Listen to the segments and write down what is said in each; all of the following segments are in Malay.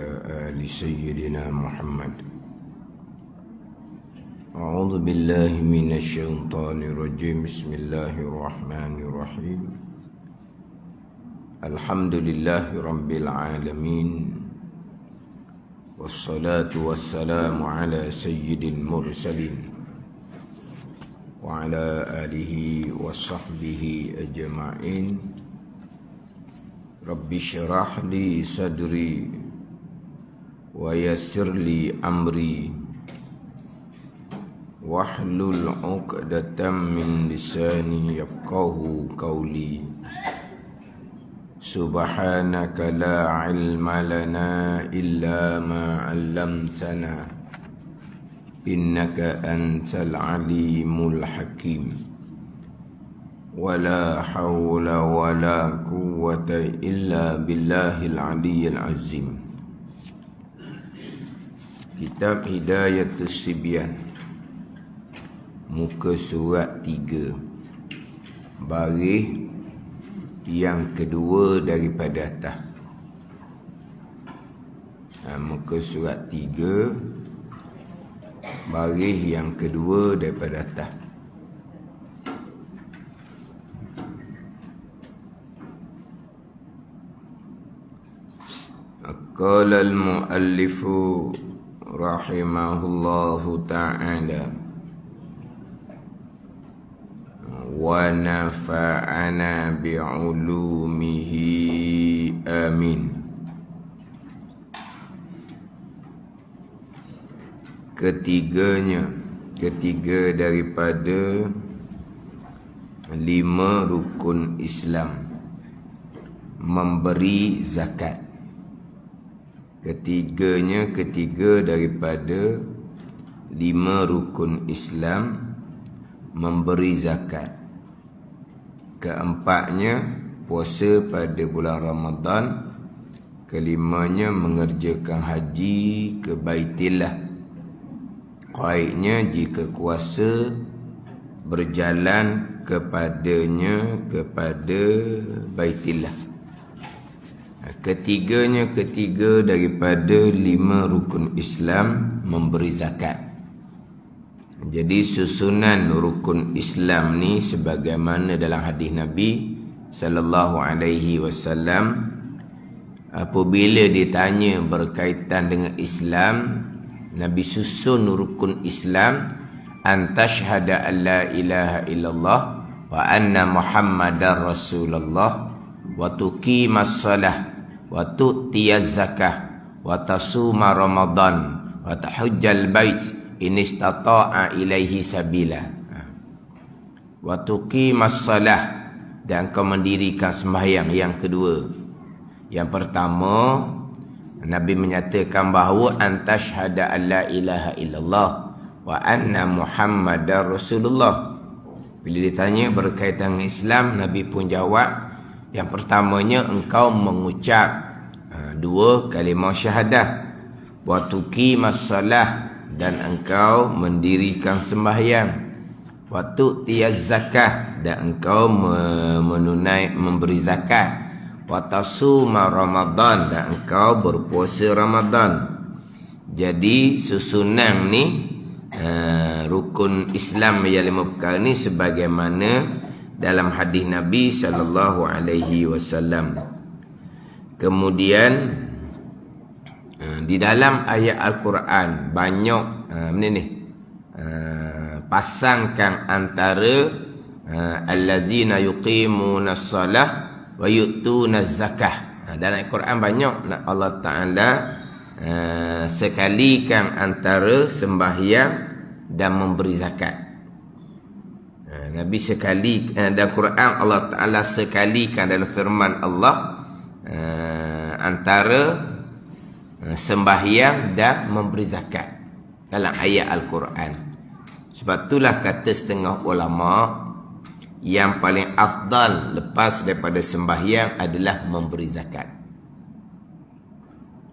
وعلى آل سيدنا محمد. أعوذ بالله من الشيطان الرجيم. بسم الله الرحمن الرحيم. الحمد لله رب العالمين، والصلاة والسلام على سيد المرسلين وعلى آله وصحبه أجمعين. رب اشرح لي صدري ويسر لي أمري واحلل عقدة من لساني يفقه قولي. سبحانك لا علم لنا إلا ما علمتنا إنك أنت العليم الحكيم. ولا حول ولا قوة إلا بالله العلي العظيم. Kitab Hidayatus Sibyan, muka surat 3, baris yang kedua daripada atas. Muka surat 3, baris yang kedua daripada atas. Qala al-muallifu rahimahullahu ta'ala wa nafa'ana bi'ulumihi amin. Ketiga daripada 5 rukun Islam, memberi zakat. Ketiga daripada 5 rukun Islam, memberi zakat. Keempatnya, puasa pada bulan Ramadan. Kelimanya, mengerjakan haji ke Baitillah. Qaidnya, jika kuasa berjalan kepadanya kepada Baitillah. Ketiga daripada 5 rukun Islam, memberi zakat. Jadi susunan rukun Islam ni sebagaimana dalam hadis Nabi sallallahu alaihi wasallam, apabila ditanya berkaitan dengan Islam, Nabi susun rukun Islam, antashhada an la ilaha illallah wa anna muhammadar rasulullah wa tuqimas salah wa tu'tiyaz zakah wa tasuma ramadan wa tahujjal bait in istata'a ilaihi sabila wa tuqimas salah, dan kau mendirikan sembahyang. Yang kedua, yang pertama, Nabi menyatakan bahawa antashhada an la ilaha illallah wa anna muhammadar rasulullah. Bila ditanya berkaitan dengan Islam, Nabi pun jawab, yang pertamanya engkau mengucap 2 kalimah syahadah, wa tuqimas salah, dan engkau mendirikan sembahyang, wa tu'tiyaz zakah, dan engkau memberi zakat, wa tasuma ramadan, dan engkau berpuasa Ramadan. Jadi susunan ni rukun Islam yang 5 perkara ni sebagaimana dalam hadis Nabi sallallahu alaihi wasallam. Kemudian di dalam ayat Al-Quran banyak pasangkan antara allazina yuqimunas salah wa yu'tunaz zakah. Dalam Al-Quran banyak Allah Ta'ala sekalikan antara sembahyang dan memberi zakat. Nabi sekali dalam Quran, Allah Ta'ala sekalikan dalam firman Allah antara sembahyang dan memberi zakat dalam ayat Al-Quran. Sebab itulah kata setengah ulama, yang paling afdal lepas daripada sembahyang adalah memberi zakat.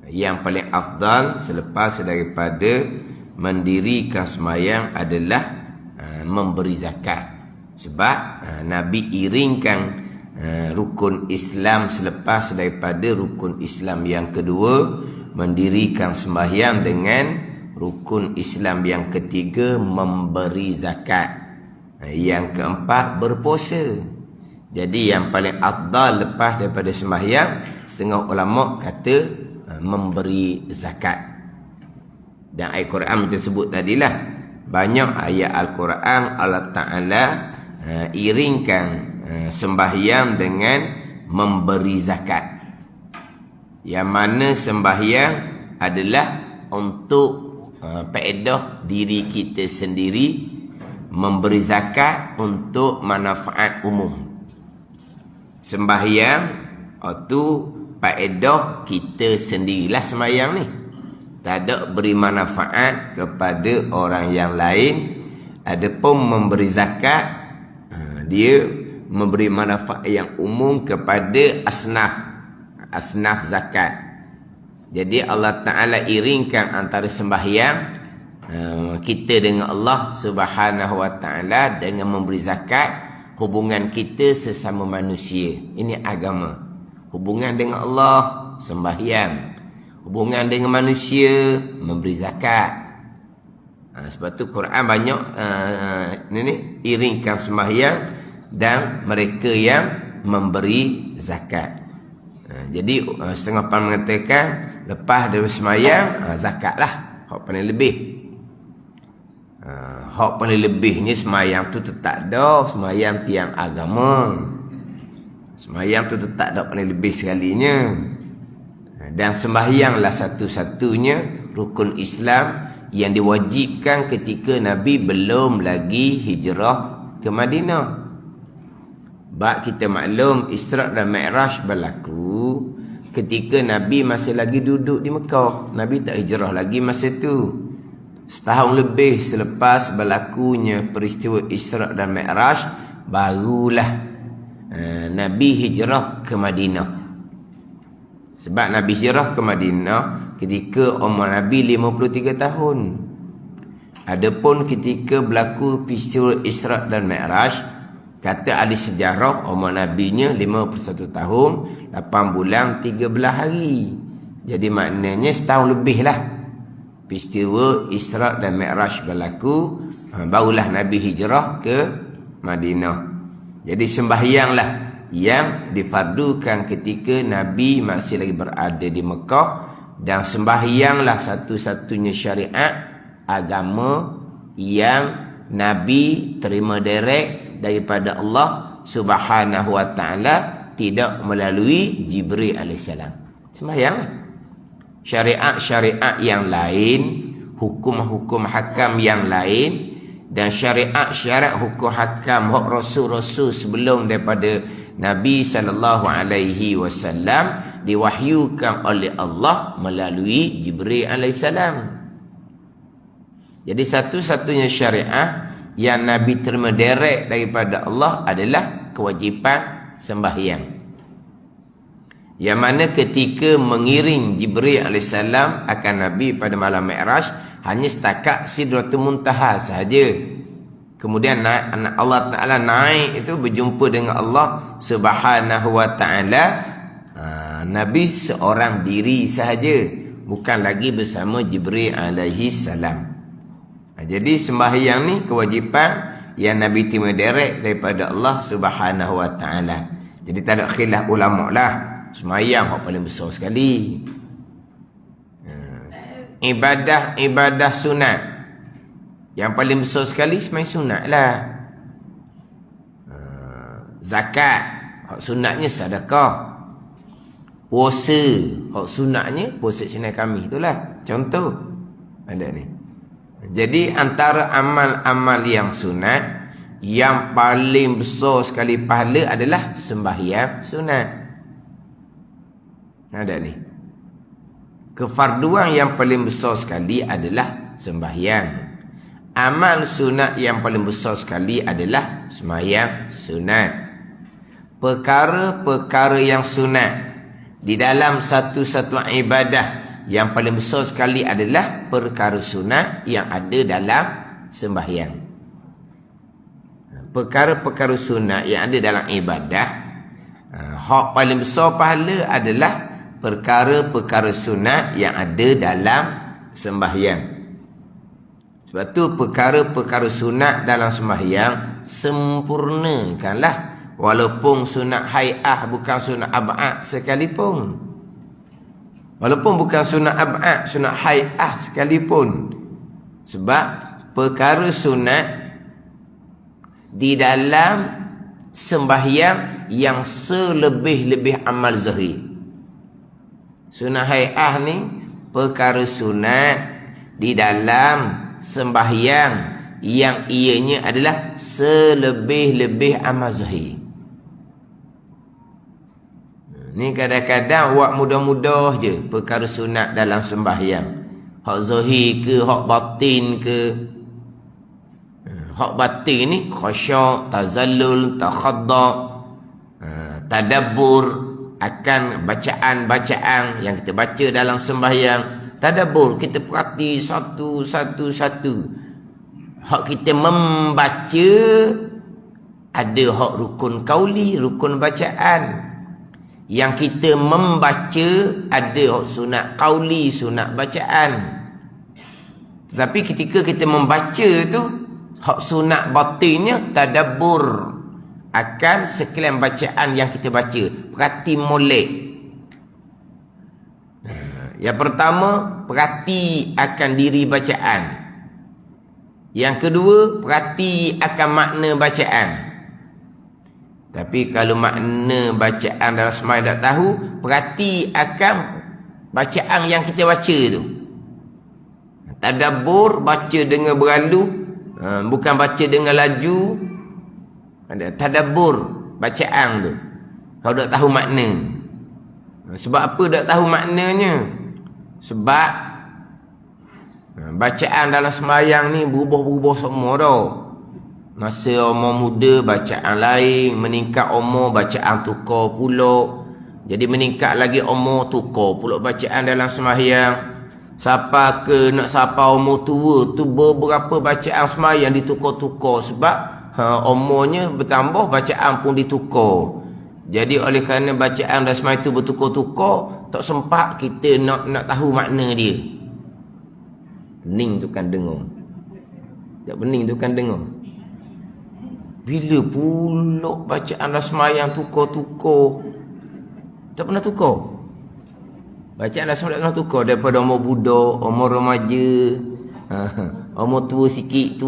Yang paling afdal selepas daripada mendirikan sembahyang adalah memberi zakat. Sebab Nabi iringkan rukun Islam selepas daripada rukun Islam yang kedua, mendirikan sembahyang dengan rukun Islam yang ketiga, memberi zakat. Yang keempat, berpuasa. Jadi yang paling afdal lepas daripada sembahyang, setengah ulama kata memberi zakat. Dan ayat Quran tersebut tadilah, banyak ayat Al-Quran Allah Ta'ala iringkan sembahyang dengan memberi zakat. Yang mana sembahyang adalah untuk faedah diri kita sendiri, memberi zakat untuk manfaat umum. Sembahyang itu faedah kita sendirilah sembahyang ni. Tak ada beri manfaat kepada orang yang lain. Adapun memberi zakat, dia memberi manfaat yang umum kepada asnaf zakat. Jadi Allah Ta'ala iringkan antara sembahyang kita dengan Allah Subhanahu Wa Ta'ala dengan memberi zakat, hubungan kita sesama manusia. Ini agama. Hubungan dengan Allah, sembahyang. Hubungan dengan manusia, memberi zakat. Sebab tu Quran banyak iringkan sembahyang dan mereka yang memberi zakat. Jadi setengah pan mengatakan lepas dari sembahyang, zakatlah hak paling lebih. Hak paling lebihnya sembahyang tu tetap ada, sembahyang tiang agama. Sembahyang tu tetap ada paling lebih sekalinya. Dan sembahyanglah satu-satunya rukun Islam yang diwajibkan ketika Nabi belum lagi hijrah ke Madinah. Bab kita maklum Isra' dan Mi'raj berlaku ketika Nabi masih lagi duduk di Mekah. Nabi tak hijrah lagi masa tu. Setahun lebih selepas berlakunya peristiwa Isra' dan Mi'raj, barulah Nabi hijrah ke Madinah. Sebab Nabi hijrah ke Madinah ketika umur Nabi 53 tahun. Adapun ketika berlaku peristiwa Isra' dan Mi'raj, kata ahli sejarah umur Nabinya 51 tahun, 8 bulan, 13 hari. Jadi maknanya setahun lebih lah peristiwa Isra' dan Mi'raj berlaku, barulah Nabi hijrah ke Madinah. Jadi sembahyanglah yang difardukan ketika Nabi masih lagi berada di Mekah. Dan sembahyanglah satu-satunya syariat agama yang Nabi terima direct daripada Allah Subhanahu Wa Ta'ala, tidak melalui Jibril alaihissalam. Sembahyanglah. Syariat-syariat yang lain, hukum-hukum hakam yang lain, dan syariat-syariat hukum hakam hak rasul-rasul sebelum daripada Nabi SAW diwahyukan oleh Allah melalui Jibril alaihissalam. Jadi satu-satunya syariat yang Nabi terima direct daripada Allah adalah kewajipan sembahyang. Yang mana ketika mengiring Jibril alaihissalam akan Nabi pada malam Mi'raj, hanya setakat Sidratul Muntaha sahaja. Kemudian Allah Ta'ala naik itu berjumpa dengan Allah Subhanahu Wa Ta'ala. Nabi seorang diri sahaja, bukan lagi bersama Jibril alaihissalam. Jadi sembahyang ni kewajipan yang Nabi terima direct daripada Allah Subhanahu Wa Ta'ala. Jadi tak ada khilaf ulama lah, sembahyang hak paling besar sekali. Ibadah sunat yang paling besar sekali sembahyang sunat lah. Zakat hak sunatnya sedekah. Puasa hak sunatnya puasa Senin Khamis, itulah contoh ada ni. Jadi antara amal-amal yang sunat, yang paling besar sekali pahala adalah sembahyang sunat. Ada ni. Kefarduan yang paling besar sekali adalah sembahyang. Amal sunat yang paling besar sekali adalah sembahyang sunat. Perkara-perkara yang sunat di dalam satu-satu ibadah yang paling besar sekali adalah perkara sunat yang ada dalam sembahyang. Perkara-perkara sunat yang ada dalam ibadah, hak paling besar pahala adalah perkara-perkara sunat yang ada dalam sembahyang. Sebab tu perkara-perkara sunat dalam sembahyang sempurnakanlah, walaupun sunat hai'ah bukan sunat ab'ad sekalipun. Walaupun bukan sunat ab'ad, sunat hai'ah sekalipun. Sebab perkara sunat di dalam sembahyang yang selebih-lebih amal zahir. Sunat hai'ah ni perkara sunat di dalam sembahyang yang ianya adalah selebih-lebih amal zahir. Ni kadang-kadang buat mudah-mudah je perkara sunat dalam sembahyang. Hak zahir ke, hak batin ke. Hak batin ni khusyuk, tazallul, takhadda', tadabbur akan bacaan-bacaan yang kita baca dalam sembahyang. Tadabbur, kita perhati satu-satu. Hak kita membaca, ada hak rukun kauli, rukun bacaan. Yang kita membaca, ada hak sunat kauli, sunat bacaan. Tetapi ketika kita membaca tu, hak sunat batinnya tadabbur akan sekalian bacaan yang kita baca. Perhati molek. Yang pertama, perhati akan diri bacaan. Yang kedua, perhati akan makna bacaan. Tapi kalau makna bacaan dalam sembahyang tak tahu, perhati akan bacaan yang kita baca tu. Tadabbur, baca dengan beralu, bukan baca dengan laju. Ada tadabbur bacaan tu. Kau tak tahu makna. Sebab apa tak tahu maknanya? Sebab bacaan dalam sembahyang ni berubah-ubah semua dah. Masa umur muda bacaan lain, meningkat umur bacaan tukar pula. Jadi meningkat lagi umur tukar pula bacaan dalam sembahyang. Siapa ke nak siapa umur tua tu beberapa bacaan sembahyang ditukar-tukar sebab umurnya bertambah, bacaan pun ditukar. Jadi oleh kerana bacaan dan sembahyang itu bertukar-tukar, tak sempat kita nak tahu makna dia. Pening tu kan dengar. Tak pening tu kan dengar. Bila pula bacaan dan sembahyang tukar-tukar? Tak pernah tukar. Bacaan dan sembahyang tak pernah tukar. Daripada umur budak, umur remaja, umur tua sikit.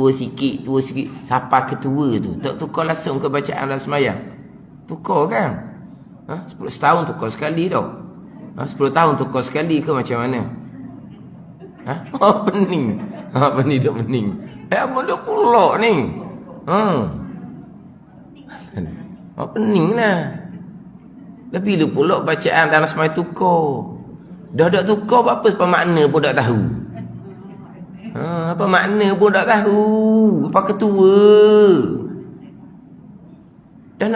Sampai ke tua tu tak tukar langsung ke bacaan dan sembahyang. Tukar kan? 10 tahun tukar sekali tau. 10 tahun tukar sekali ke macam mana? Pening. Pening tak pening. Apa dah pula ni? Pening lah. Lebih lu pula bacaan dalam sembahyang tukar. Dah tukar apa makna pun tak tahu. Apa makna pun tak tahu. Apa ketua. Dah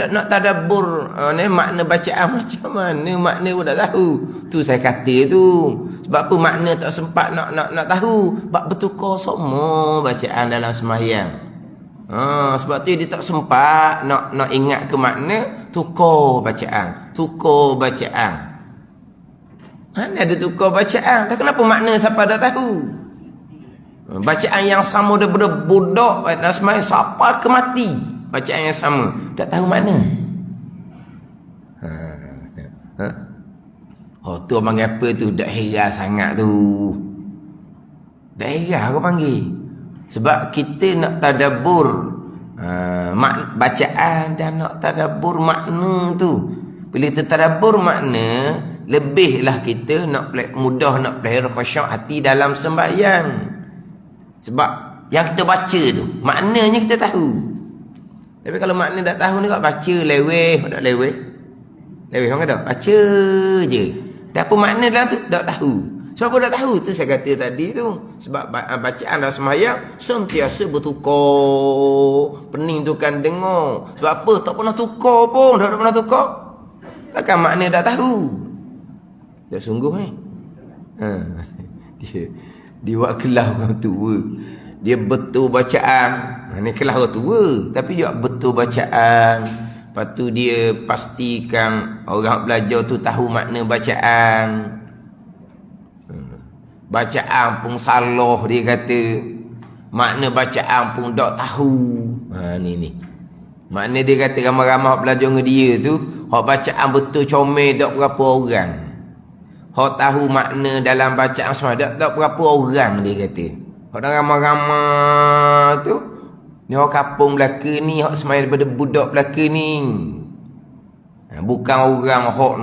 nak tadabbur makna bacaan macam mana, makna pun tak tahu. Tu saya kata tu. Sebab apa makna tak sempat nak tahu. Sebab bertukar semua bacaan dalam sembahyang. Sebab tu dia tak sempat nak ingat ke makna, tukar bacaan. Mana ada tukar bacaan? Dah kenapa makna siapa dah tahu? Bacaan yang sama daripada budak dan sembahyang sampai ke mati. Bacaan yang sama, tak tahu mana. Tu orang panggil apa tu? Daerah sangat tu. Daerah kau panggil. Sebab kita nak tadabbur bacaan dan nak tadabbur makna tu. Bila kita tadabbur makna, lebihlah kita mudah nak pelihara khusyuk hati dalam sembahyang. Sebab yang kita baca tu, maknanya kita tahu. Tapi kalau makna tak tahu ni, kau baca leweh, tak leweh. Leweh orang kata, baca je. Dah apa makna dalam tu, tak tahu. Sebab apa tak tahu? Tu saya kata tadi tu. Sebab bacaan dalam sembahyang sentiasa bertukar. Pening tu kan dengar. Sebab apa? Tak pernah tukar pun. Tak pernah tukar. Takkan makna tak tahu. Tak sungguh ni. Dia buat kelah orang tua. Dia betul bacaan. Ni kelah orang tua. Tapi dia betul bacaan. Lepas tu dia pastikan orang belajar tu tahu makna bacaan. Bacaan pun salah dia kata. Makna bacaan pun tak tahu. Ni. Makna dia kata ramai-ramai belajar dengan dia tu, hak bacaan betul comel tak berapa orang. Hak tahu makna dalam bacaan semua tak berapa orang dia kata. Hak ramai-ramai tu, ni orang kampung belaka ni, hak semai daripada budak belaka ni. Bukan orang hak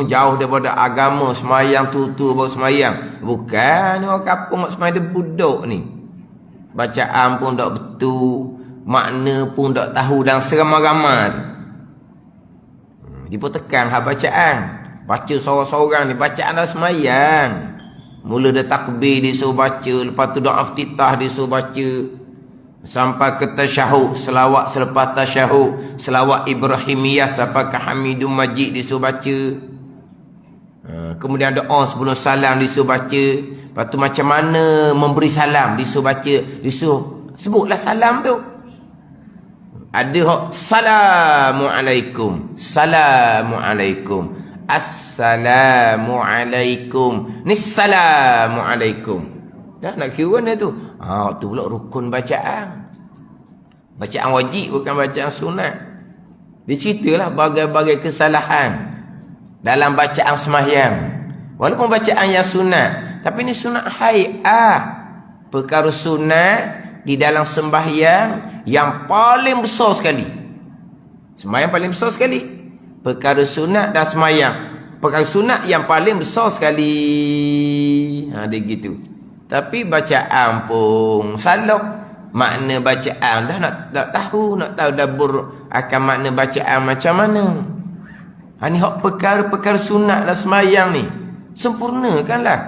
jauh daripada agama, semayang tu baru semayang. Bukan, ni orang kampung hak semai daripada budak ni. Bacaan pun tak betul, makna pun tak tahu dan seramai-ramai. Dia pun tekan hak bacaan. Baca seorang-seorang ni, bacaan dah semayang. Mula dia takbir dia suruh baca, lepas tu doa iftitah dia suruh baca. Sampai ke tasyahud, selawat selepas tasyahud, selawat Ibrahimiyah sampai ke Hamidum Majid dia suruh baca. Kemudian doa sebelum salam dia suruh baca. Lepas tu macam mana memberi salam dia suruh baca, dia suruh sebutlah salam tu. Ada hak Assalamualaikum, Assalamualaikum, Assalamualaikum, ni Assalamualaikum. Dah nak kira mana tu? Tu pula rukun bacaan. Bacaan wajib bukan bacaan sunat. Dia ceritalah bagai-bagai kesalahan dalam bacaan sembahyang. Walaupun bacaan yang sunat, tapi ni sunat hai'ah. Perkara sunat di dalam sembahyang yang paling besar sekali. Sembahyang paling besar sekali. Perkara sunat dan sembahyang. Perkara sunat yang paling besar sekali. Dia gitu. Tapi bacaan pun salah. Makna bacaan dah nak tahu dabur akan makna bacaan macam mana. Ni hak perkara-perkara sunat dan sembahyang ni. Sempurnakanlah.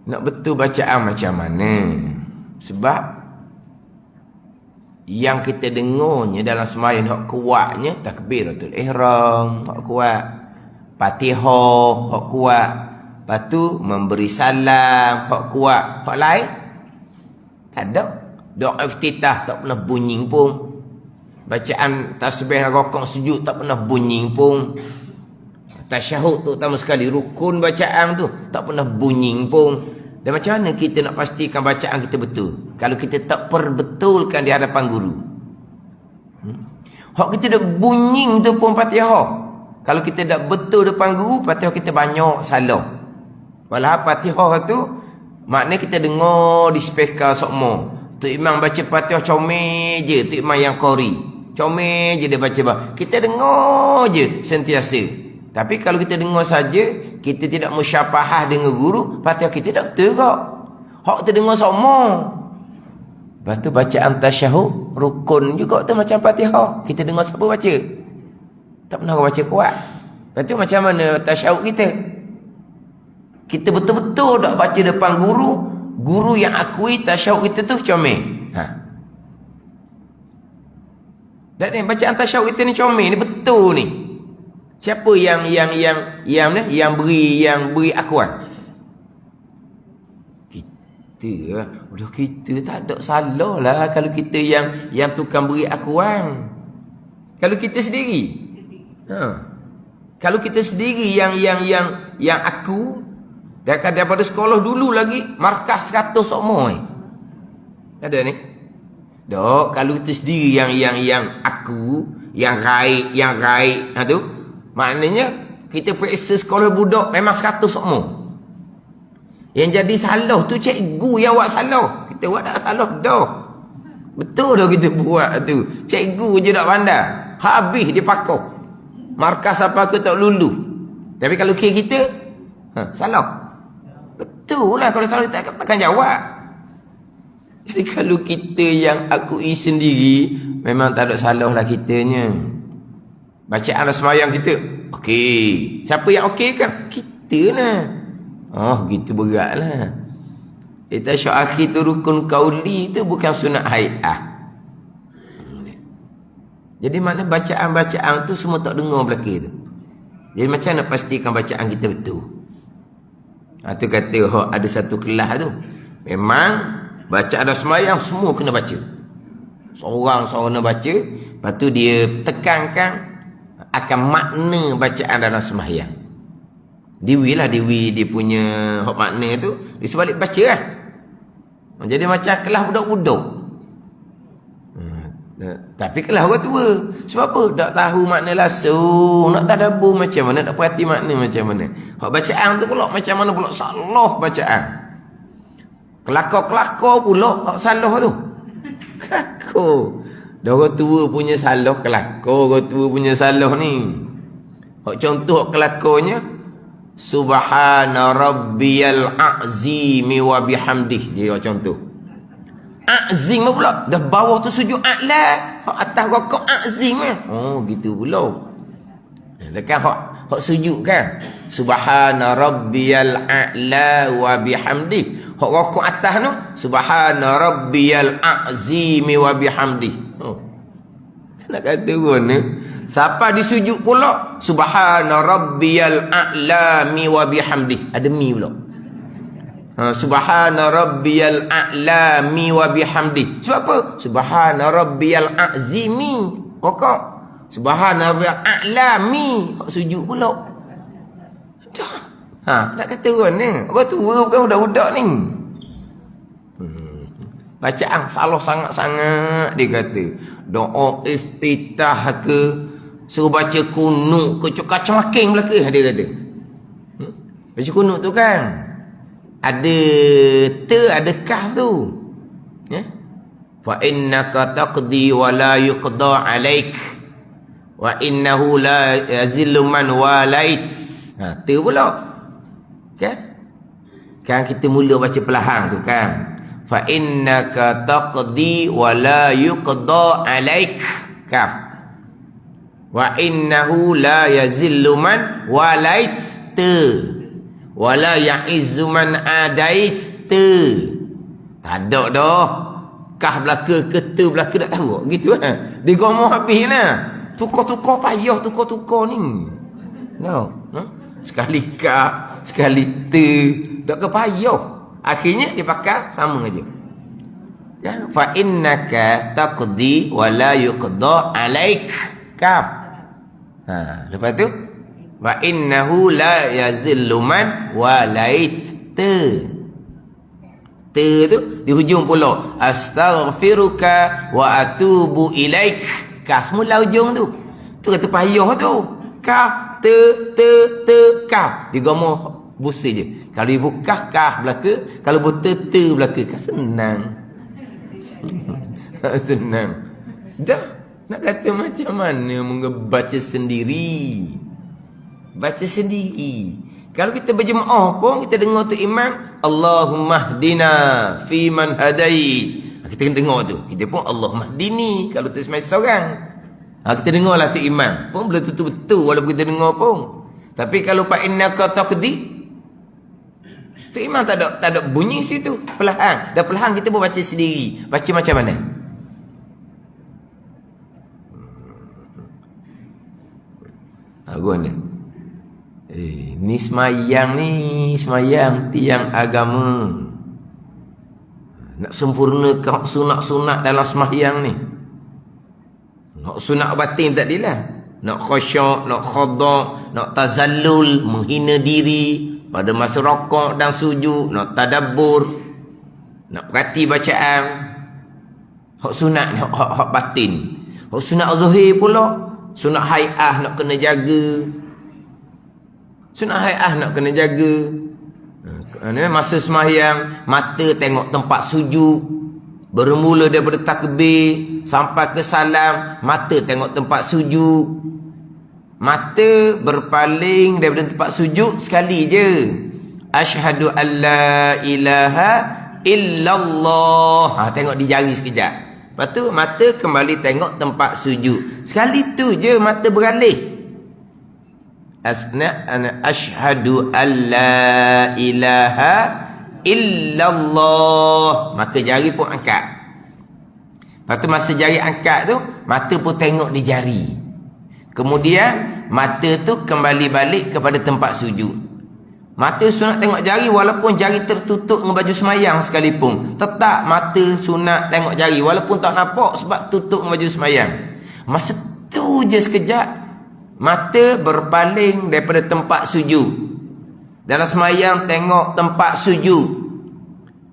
Nak betul bacaan macam mana? Sebab yang kita dengarnya dalam sembahyang hak kuatnya takbiratul ihram, hak kuat. Fatihah, hak kuat. Lepas tu memberi salam, hak kuat. Hak lain tak ada. Doa iftitah tak pernah bunyi pun. Bacaan tasbih rokok sujud tak pernah bunyi pun. Tasyahud tu utama sekali, rukun bacaan tu tak pernah bunyi pun. Dan macam mana kita nak pastikan bacaan kita betul kalau kita tak perbetulkan di hadapan guru? Hak kita dah bunyi tu pun Fatihah. Kalau kita dah betul depan guru, Fatihah kita banyak salah. Walau Fatihah tu maknanya kita dengar di speaker sokmo. Tu imam baca Fatihah comel je, tu imam yang qari. Comel je dia baca. Kita dengar je sentiasa. Tapi kalau kita dengar saja, kita tidak musyafahah dengan guru, Fatihah kita tak betul kok. Hak kita dengar sokmo. Lepas tu bacaan tasyahud rukun juga tu macam Fatihah. Kita dengar siapa baca. Tak pernah baca kuat. Lepas tu macam mana tasyahud kita? Kita betul-betul tak baca depan guru, guru yang akui tasyahud kita tu comel. Dan ni bacaan tasyahud kita ni comel ni betul ni. Siapa yang beri akuan? Kita. Udah kita tak ada salah lah kalau kita yang tukang beri akuan. Kalau kita sendiri. Kalau kita sendiri yang aku daripada sekolah dulu lagi markah 100 semua. Ada ni? Dok, kalau kita sendiri yang aku, yang raik tu, maknanya kita periksa sekolah budak memang 100 semua. Yang jadi salah tu cikgu yang buat salah. Kita buat tak salah dah. Betul dah kita buat tu. Cikgu je tak pandai. Habis dia pakar. Markas apa ke tak lulu. Tapi kalau kita salah. Betul lah, kalau salah kita takkan jawab. Jadi kalau kita yang akui sendiri, memang tak ada salah lah kitanya. Bacaan sembahyang kita okey. Siapa yang okey kan? Kita lah. Gitu berat lah. Tasyahud akhir tu rukun qauli tu bukan sunat hai'ah. Jadi makna bacaan-bacaan tu semua tak dengar belakang tu. Jadi macam nak pastikan bacaan kita betul? Tu kata ada satu kelas tu memang bacaan sembahyang semua kena baca. Seorang-seorang baca, lepas tu dia tekankan akan makna bacaan dalam sembahyang. Diwi dia punya hak makna tu, dia sebalik baca lah. Jadi macam kelas budak-budak. Tapi kelas orang tua. Sebab apa? Tak tahu makna langsung, nak tadabbur macam mana, nak perhati makna macam mana. Hak bacaan tu pula macam mana pula salah bacaan. Kelakar-kelakar pula hak salah tu. Kelakar. Dah orang tua punya salah, kelakar orang tua punya salah ni. Hak contoh hak kelakarnya, Subhana rabbiyal a'zimi wa bihamdih. Dia contoh. A'zim pula. Dah bawah tu sujud a'la. Hak atas rokok a'zim. Oh, gitu pula. Dekat hak sujud kan. Subhana rabbiyal a'la wa bihamdih. Hak rokok atas tu. Subhana rabbiyal a'zimi wa bihamdih. Oh. Nak kata pun ni. Siapa disujud pula Subhana rabbiyal a'lami wa bihamdih. Ada mi pula. Subhana rabbiyal a'lami wa bihamdih. Sebab apa? Subhana rabbiyal a'zimi. Pokok Subhana rabbiyal a'lami. Hak sujud pula. Nak kata orang ni. Orang tua bukan budak-budak ni. Bacaan salah sangat-sangat dia kata. Doa iftitah ke, suruh baca kunut ke, kacang makin belaka dia kata. Baca kunut tu kan ada ada kaf tu. Ya. Fa innaka taqdi wa la yuqda alaik wa innahu la yazillu man walait. Tu pula. Kan kita mula baca perlahan tu kan. Fa innaka taqdi wa la yuqda alaik. Kaf. Wa innahu la yazillu man walait. Wa la ya'izzu man adait. Tak ada dah. Kaf belaka ke te belaka tak tahu. Gitu kan. Dia ngomong habis lah. Tukar-tukar payah tukar-tukar ni. No. Sekali kaf, sekali te, tak ke payah. Akhirnya dia pakai sama aja. Ya, fa innaka taqdi wa la yuqda alaik. Kaf. Lepas tu wa innahu la yazillu man walait. Te tu di hujung pula astaghfiruka wa atubu ilaik. Kaf semula hujung tu. Tu kata payah tu. Kaf te kaf. Digomoh busi je. Kalau ibu kah belaka, kalau ibu te belaka, kan senang. Senang. Dah nak kata macam mana baca sendiri. Baca sendiri. Kalau kita berjemaah pun kita dengar tu imam Allahumma hdina fi man hadait. Kita dengar tu. Kita pun Allahumma hdini kalau tu semai seorang. Kita dengarlah tu imam. Pun belum tentu betul walaupun kita dengar pun. Tapi kalau fa innaka taqdi tu imam tak ada bunyi situ. Perlahan. Dah perlahan kita pun baca sendiri. Baca macam mana? Agak ni semayang tiang agama. Nak sempurnakan sunat-sunat dalam semayang ni. Nak sunat batin tak dilah. Nak khusyuk, nak khada', nak tazallul, menghina diri pada masa rokok dan sujud, nak tadabbur, nak perhati bacaan. Hak sunat ni, hak batin. Hak sunat zahir pula, sunat hai'ah nak kena jaga. Sunat hai'ah nak kena jaga. Masa sembahyang, mata tengok tempat sujud. Bermula daripada takbir sampai ke salam, mata tengok tempat sujud. Mata berpaling daripada tempat sujud sekali je. Asyhadu an la ilaha illallah. Tengok di jari sekejap. Lepas tu mata kembali tengok tempat sujud. Sekali tu je mata beralih. Asyhadu an la ilaha illallah. Maka jari pun angkat. Lepas tu masa jari angkat tu, mata pun tengok di jari. Kemudian mata tu kembali balik kepada tempat sujud. Mata sunat tengok jari walaupun jari tertutup dengan baju semayang sekalipun. Tetap mata sunat tengok jari walaupun tak nampak sebab tutup dengan baju semayang. Masa tu je sekejap, mata berpaling daripada tempat sujud. Dalam semayang tengok tempat sujud.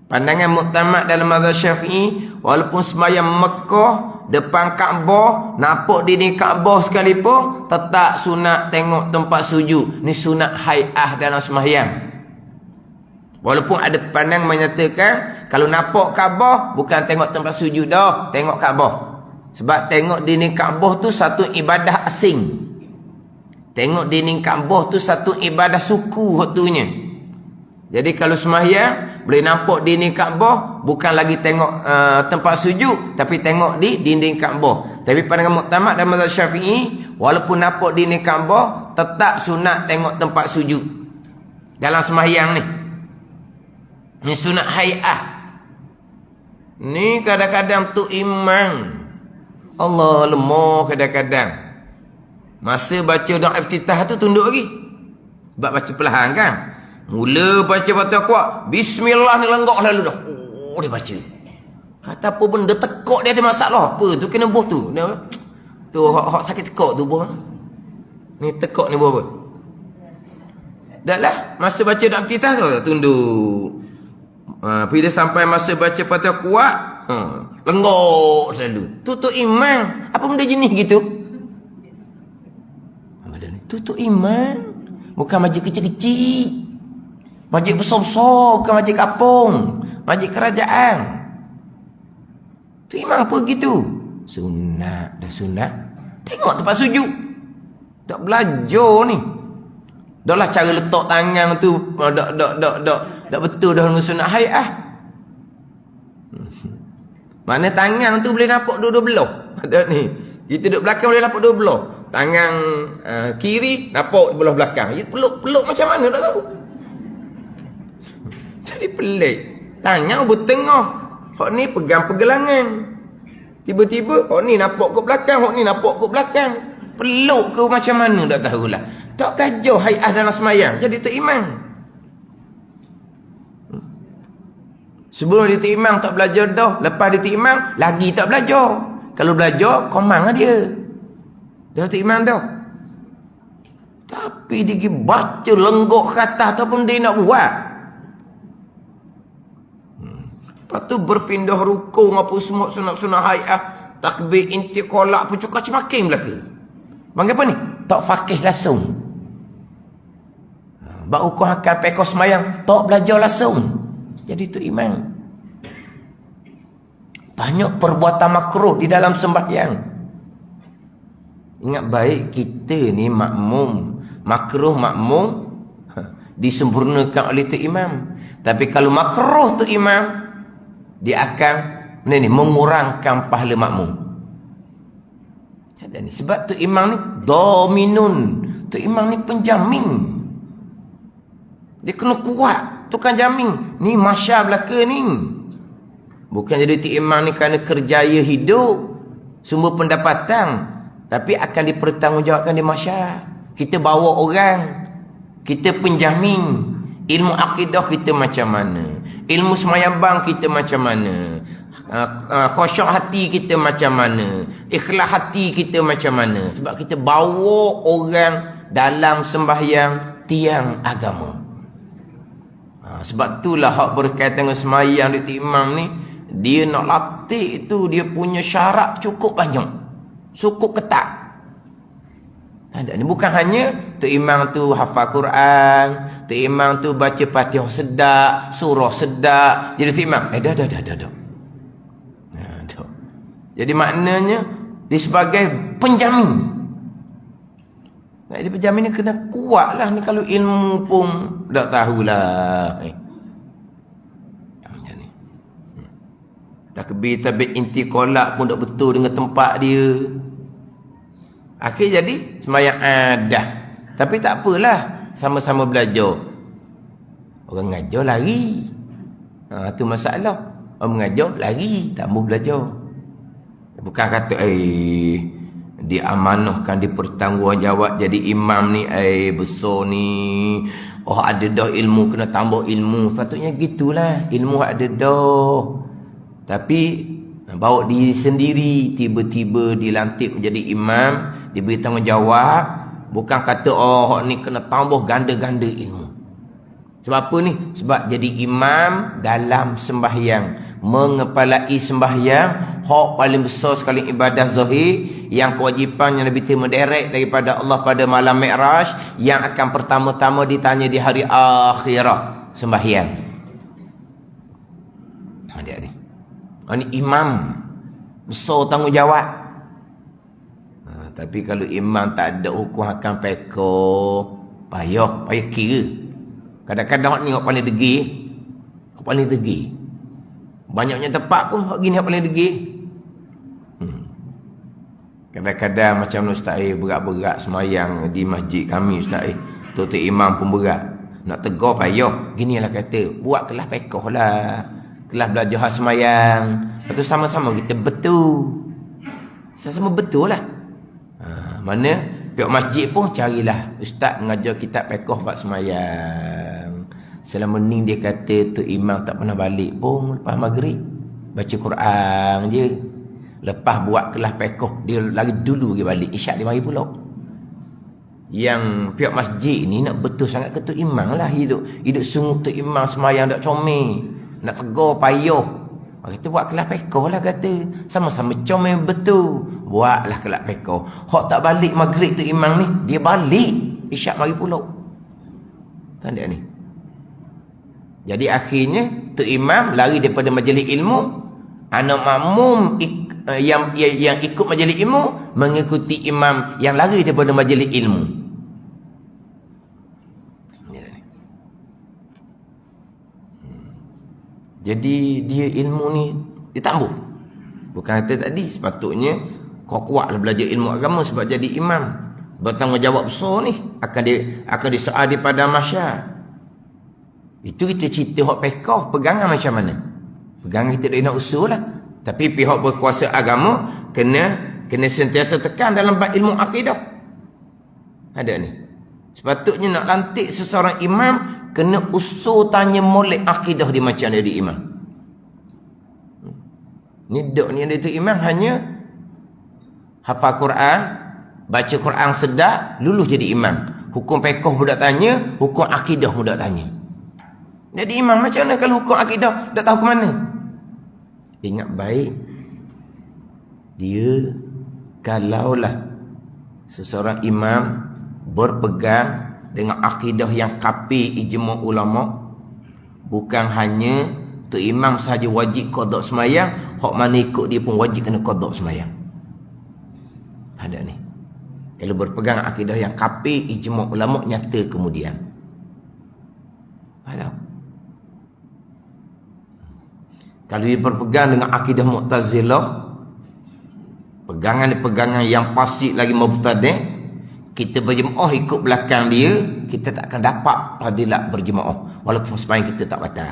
Pandangan muktamad dalam mazhab Syafi'i, walaupun semayang Mekah depan Kaabah, nampak dinding Kaabah sekalipun, tetap sunat tengok tempat sujud. Ni sunat hai'ah dalam semayang. Walaupun ada pandang menyatakan kalau nampak Kaabah bukan tengok tempat sujud dah, tengok Kaabah. Sebab tengok dinding Kaabah tu satu ibadah asing. Tengok dinding Kaabah tu satu ibadah suku waktunya. Jadi kalau sembahyang boleh nampak dinding Kaabah, bukan lagi tengok tempat sujud, tapi tengok di dinding Kaabah. Tapi pandangan muktamad dalam mazhab Syafi'i, walaupun nampak dinding Kaabah, tetap sunat tengok tempat sujud dalam sembahyang ni. Ni sunat hai'ah. Ni kadang-kadang tu imam, Allah lemah kadang-kadang. Masa baca doa iftitah tu tunduk lagi. Sebab baca perlahan kan. Mula baca Fatihah kuat, bismillah ni lenggok lalu dah. Oh, dia baca. Kata apa benda tekuk dia ada masalah. Apa tu kena buh tu. Tu hak sakit tekuk tu buh. Ni tekuk ni buh apa? Dah lah, masa baca doa iftitah tu tunduk. Bila sampai masa baca Fatihah kuat, lenggok lalu. Tu imam. Apa benda jenis gitu? Tu imam. Bukan masjid kecil-kecil. Masjid besar-besar, bukan masjid kampung. Masjid kerajaan. Tu imam apa gitu? Sunat, dah sunat. Tengok tempat sujud. Tak belajar ni. Dah lah cara letak tangan tu. Tak betul dah dengan sunat hai'ah. Mana tangan tu boleh nampak dua-dua belah. Ada ni. Kita duduk belakang boleh nampak dua belah. Tangan kiri nampak belah belakang. Peluk macam mana tak tahu. Jadi pelik. Tangan bertengah. Hak ni pegang pergelangan. Tiba-tiba hak ni nampak ke belakang, hak ni nampak ke belakang. Peluk ke macam mana tak tahulah. Tak belajar hai'ah dalam semayang. Jadi tu imam. Sebelum dia tu imam tak belajar dah. Lepas dia tu imam lagi tak belajar. Kalau belajar komang lah dia. Dia tu imam dah. Tapi dia pergi baca lenggok kata ataupun dia nak buat. Lepas tu berpindah rukung apa semua sunat-sunat hai'ah. Takbir intiqalah pun cukar cemaking belaka. Panggil apa ni? Tak fakih langsung. Baru kau akan pekor semayang. Tak belajar langsung. Jadi tu imam. Banyak perbuatan makruh di dalam sembahyang. Ingat baik, kita ni makmum. Makruh makmum disempurnakan oleh tu imam. Tapi kalau makruh tu imam, dia akan mengurangkan pahala makmum. Ni sebab tu imam ni dominun. Tu imam ni penjamin. Dia kena kuat. Tu kan jamin. Ni masyar belaka ni. Bukan jadi tu imam ni kerana kerjaya hidup, sumber pendapatan, tapi akan dipertanggungjawabkan di masyar. Kita bawa orang, kita penjamin. Ilmu akidah kita macam mana, ilmu semayabang kita macam mana, khusyuk hati kita macam mana, ikhlas hati kita macam mana. Sebab kita bawa orang dalam sembahyang tiang agama. Sebab itulah hak berkaitan dengan semayang di imam ni, dia nak latih tu, dia punya syarat cukup banyak, cukup ketat. Ada ni bukan hanya tu imam tu hafal Quran, tu imam tu baca Fatihah sedap, surah sedap, jadi tu imam dah. Jadi maknanya dia sebagai penjamin. Dia penjamin ni kena kuat lah ni. Kalau ilmu pun tak tahulah. Macam ni. Takbir intiqalah pun tak betul dengan tempat dia. Akhir jadi semayang dah. Tapi tak apalah, sama-sama belajar. Orang ngajar lari. Tu masalah. Orang mengajar lari, tak mau belajar. Bukan kata diamanahkan, dipertanggungjawab jadi imam ni besar ni. Oh ada dah ilmu, kena tambah ilmu. Patutnya gitulah. Ilmu ada dah. Tapi bawa diri sendiri, tiba-tiba dilantik menjadi imam, diberi tanggungjawab. Bukan kata oh ni kena tambah ganda-ganda ilmu. Sebab apa ni? Sebab jadi imam dalam sembahyang, mengepalai sembahyang, hak paling besar sekali ibadah zahir, yang kewajipan yang lebih menderek daripada Allah pada malam Mi'raj, yang akan pertama-tama ditanya di hari akhirat, sembahyang. Adik-adik, ini imam besar tanggungjawab. Tapi kalau imam tak ada hukum akan payah kira. Kadang-kadang ni hak paling degil. Hak paling degil. Banyaknya tempat pun hak gini hak paling degil. Kadang-kadang macam Ustaz berat-berat semayang di masjid kami Ustaz Tok imam pun berat. Nak tegur payah. Ginilah kata, buat kelas pekoh lah. Kelas belajar semayang. Lepas tu sama-sama kita betul. Sama-sama betul lah. Mana pihak masjid pun carilah ustaz mengajar kitab pekoh bab semayang. Selama ni dia kata tu imam tak pernah balik pun lepas maghrib. Baca Quran je. Lepas buat kelas pekoh dia lari dulu dia balik. Isyak dia mari pula. Yang pihak masjid ni nak betul sangat ke tu imam lah hidup sungguh tu imam semayang tak comel. Nak tegur payah. Kita buat kelas pekoh lah kata. Sama-sama comel betul. Buatlah kelas pekoh. Hak tak balik maghrib tu imam ni, dia balik. Isyak mari pula. Tanda ni. Jadi akhirnya tu imam lari daripada majlis ilmu. Anak makmum yang ikut majlis ilmu mengikuti imam yang lari daripada majlis ilmu. Jadi dia ilmu ni ditambah. Bukan kata tadi sepatutnya kau kuatlah belajar ilmu agama sebab jadi imam. Bertanggungjawab besar ni akan disoal di padang mahsyar. Itu kita cerita hak pekoh, pegangan macam mana? Pegangan kita nak usul lah. Tapi pihak berkuasa agama kena sentiasa tekan dalam bab ilmu akidah. Ada ni. Sepatutnya nak lantik seseorang imam kena usul tanya molek akidah dia macam mana jadi imam. Ni dok ni ada tu imam hanya hafal Quran, baca Quran sedap, lulus jadi imam. Hukum pekoh budak tanya, hukum akidah budak tanya. Jadi imam macam mana kalau hukum akidah dah tahu ke mana? Ingat baik. Dia kalaulah seseorang imam berpegang dengan akidah yang kapi ijma' ulama, bukan hanya tu imam sahaja wajib qada semayang, hak mana ikut dia pun wajib kena qada semayang. Ada ni. Kalau berpegang akidah yang kapi ijma' ulama nyata kemudian. Faham? Kalau dia berpegang dengan akidah Mu'tazilah, pegangan yang fasik lagi mubtadi', kita berjemaah ikut belakang dia, kita tak akan dapat fadilat berjemaah walaupun sembahyang kita tak batal.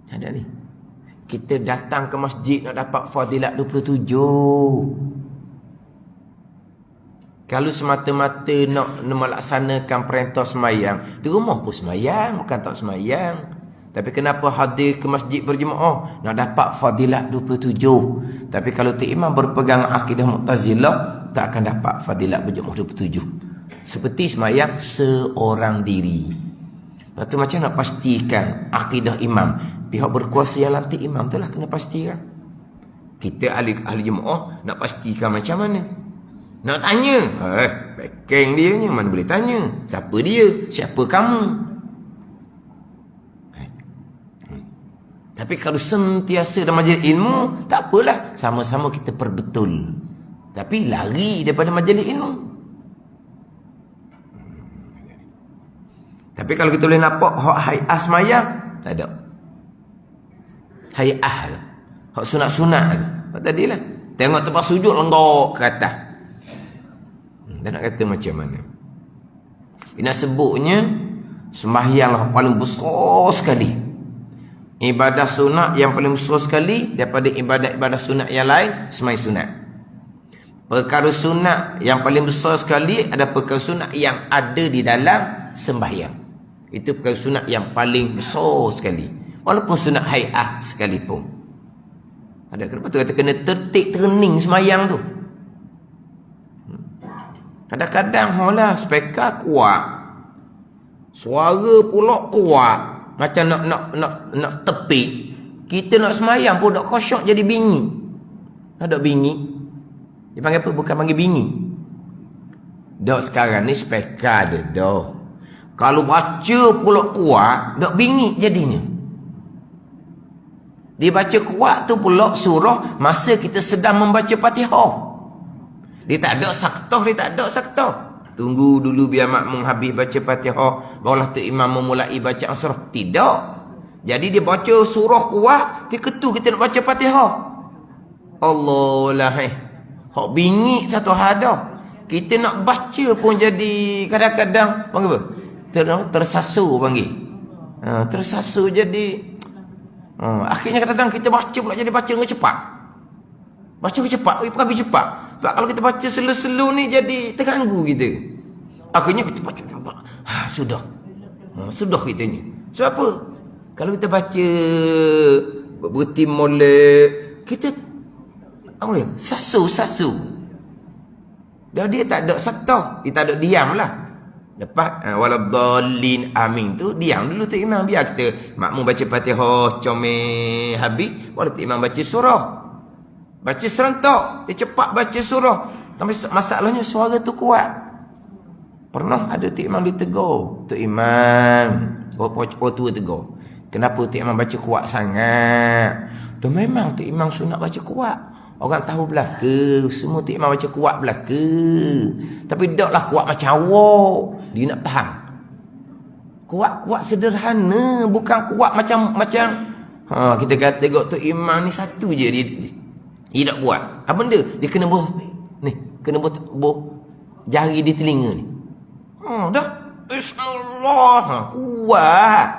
Ada ni. Kita datang ke masjid nak dapat fadilat 27. Kalau semata-mata nak melaksanakan perintah sembahyang, di rumah pun sembahyang, bukan tak sembahyang. Tapi kenapa hadir ke masjid berjemaah nak dapat fadilat 27? Tapi kalau tu imam berpegang akidah Mu'tazilah, tak akan dapat fadilat berjemaah 27. Seperti sembahyang seorang diri. Lepas tu macam nak pastikan akidah imam? Pihak berkuasa yang lantik imam tu lah kena pastikan. Kita ahli jemaah nak pastikan macam mana? Nak tanya, backing dia ni mana boleh tanya? Siapa dia? Siapa kamu? Tapi kalau sentiasa dalam majlis ilmu, tak apalah, sama-sama kita perbetul. Tapi lari daripada majlis ilmu. Tapi kalau kita boleh nampak hak hai'ah semayang, tak ada. Hai'ah tu, hak sunat-sunat tu. Tadi lah, tengok tempat sujud lenggok ke atas. Dan nak kata macam mana? Ini sebutnya sembahyang lah paling besar sekali. Ibadah sunat yang paling besar sekali daripada ibadat-ibadat sunat yang lain, sembahyang sunat. Perkara sunat yang paling besar sekali ada perkara sunat yang ada di dalam sembahyang. Itu perkara sunat yang paling besar sekali. Walaupun sunat hai'ah sekalipun. Ada kenapa tu kata kena tertik terning sembahyang tu. Kadang-kadang lah speaker kuat. Suara pula kuat. Macam nak tepik. Kita nak sembahyang pun nak khusyuk jadi bingi. Ada bingi. Dia panggil apa? Bukan panggil bingi. Dok sekarang ni speaker ada dah. Kalau baca pula kuat, dok bingi jadinya. Dia baca kuat tu pula surah masa kita sedang membaca Fatihah. Dia tak ada saktah. Tunggu dulu biar makmum habis baca Fatihah, barulah tu imam memulai baca surah. Tidak. Jadi dia baca surah kuat, dia ketu kita nak baca Fatihah. Allah lah hak bingit satu hadah. Kita nak baca pun jadi kadang-kadang panggil apa? Tersasu panggil. Tersasu jadi akhirnya kadang-kadang kita baca pula jadi baca dengan cepat. Baca cepat, habis cepat. Sebab kalau kita baca slow-slow ni jadi terganggu kita. Akhirnya kita baca cepat. Sudah. Sudah kita ni. Sebab apa? Kalau kita baca berhenti molek, kita sasu. Dah dia tak ada saktah. Dia tak ada diam lah. Lepas waladhdallin amin tu diam dulu tu imam. Biar kita makmum baca Fatihah comel habis, baru tu imam baca surah. Baca serentak. Dia cepat baca surah. Tapi masalahnya suara tu kuat. Pernah ada tu imam ditegur. Tu imam tua tegur. Kenapa tu imam baca kuat sangat? Dah memang tu imam sunat baca kuat. Orang tahu belaka. Semua tu imam baca kuat belaka. Tapi taklah kuat macam awak. Dia nak tahan. Kuat sederhana. Bukan kuat macam kita kata tengok tu imam ni satu je dia tak buat. Apa benda? Dia kena kena jari di telinga ni. Dah. Bismillah. Kuat.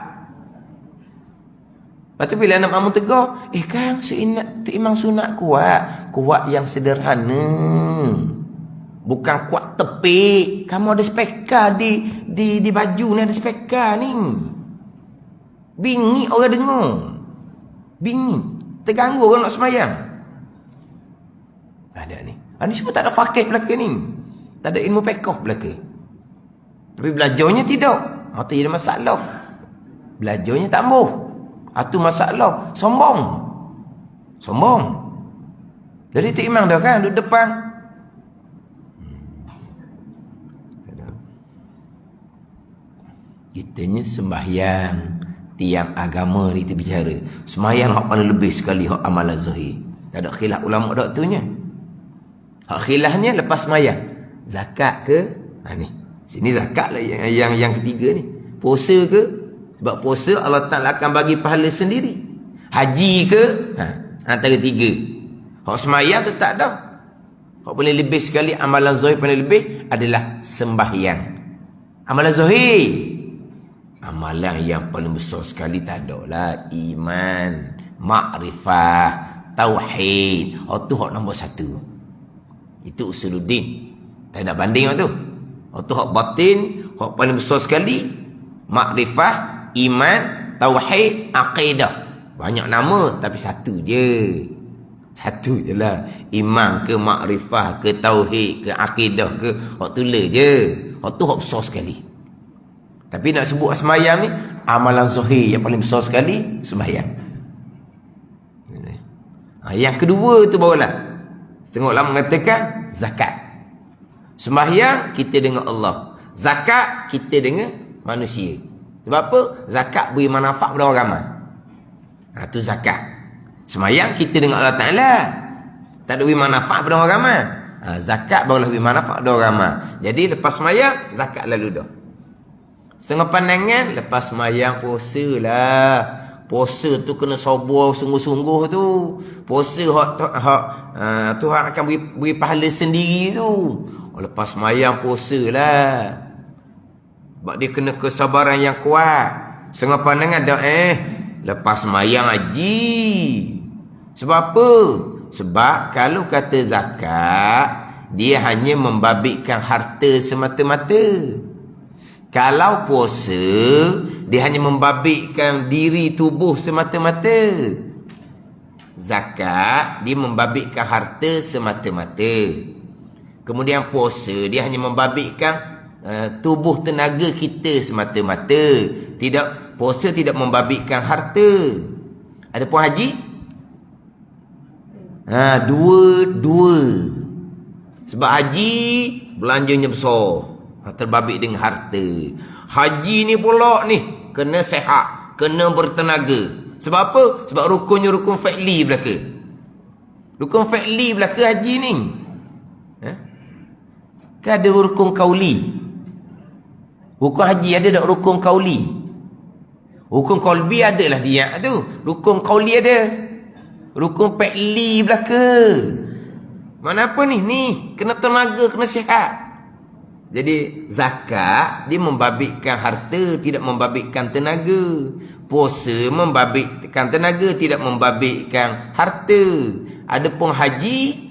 Lepas tu bila anak makmum tegur, Kang, tu imam sunat kuat yang sederhana. Bukan kuat tepik. Kamu ada speaker di baju ni, ada speaker ni. Bingi orang dengar. Bingi. Terganggu orang nak semayang. Ada ni. Ini semua tak ada fakih belaka ni. Tak ada ilmu pekoh belaka. Tapi belajarnya tidak. Itu jadi masalah. Belajarnya tak ambuh. Itu masalah. Sombong. Jadi tu imam dah kan duduk depan. Kitanya sembahyang tiang agama ni kita bicara. Sembahyang hak mana lebih sekali hak amalan zahir. Tak ada khilaf ulama doktornya. Hak khilafnya lepas sembahyang. Zakat ke? Ni. Sini zakat lah yang ketiga ni. Puasa ke? Sebab puasa Allah Ta'ala akan bagi pahala sendiri. Haji ke? Antara tiga. Hak semayang tu tak ada. Hak boleh lebih sekali amalan zahir paling lebih adalah sembahyang. Amalan zahir. Amalan yang paling besar sekali tak ada lah. Iman, makrifah, tauhid. Hak tu hak nombor satu. Itu usuluddin. Tak nak banding hak tu. Hak tu hak batin. Hak paling besar sekali. Makrifah, iman, tauhid, aqidah. Banyak nama tapi satu je. Satu je lah. Iman ke makrifah ke tauhid ke aqidah ke. Hak tu le je. Hak tu hak besar sekali. Tapi nak sebut semayang ni, amalan zahir yang paling besar sekali sembahyang. Yang kedua tu barulah setengah ulama mengatakan zakat. Sembahyang kita dengan Allah. Zakat kita dengan manusia. Sebab apa? Zakat beri manfaat pada orang ramai. Tu zakat. Sembahyang kita dengan Allah Ta'ala. Tak ada beri manfaat pada orang ramai. Zakat barulah beri manfaat pada orang ramai. Jadi lepas sembahyang, zakat lalu dah. Setengah pandangan, lepas sembahyang puasa lah. Puasa tu kena sabar sungguh-sungguh tu. Puasa Tuhan akan beri pahala sendiri tu. Lepas sembahyang puasa lah. Sebab dia kena kesabaran yang kuat. Setengah pandangan dah lepas sembahyang haji. Sebab apa? Sebab kalau kata zakat, dia hanya membabitkan harta semata-mata. Kalau puasa, dia hanya membabitkan diri tubuh semata-mata. Zakat, dia membabitkan harta semata-mata. Kemudian puasa, dia hanya membabitkan tubuh tenaga kita semata-mata. Puasa tidak membabitkan harta. Adapun haji, dua. Sebab haji belanjanya besar, terbabit dengan harta. Haji ni pula ni kena sihat, kena bertenaga. Sebab apa? Sebab rukunnya rukun fi'li belaka. Rukun fi'li belaka haji ni. Kan ada rukun kauli. Rukun haji ada tak rukun kauli? Rukun qalbi adalah dia tu. Rukun kauli ada. Rukun fi'li belaka. Mana apa ni? Ni kena tenaga, kena sihat. Jadi zakat dia membabitkan harta, tidak membabitkan tenaga. Puasa membabitkan tenaga, tidak membabitkan harta. Adapun haji,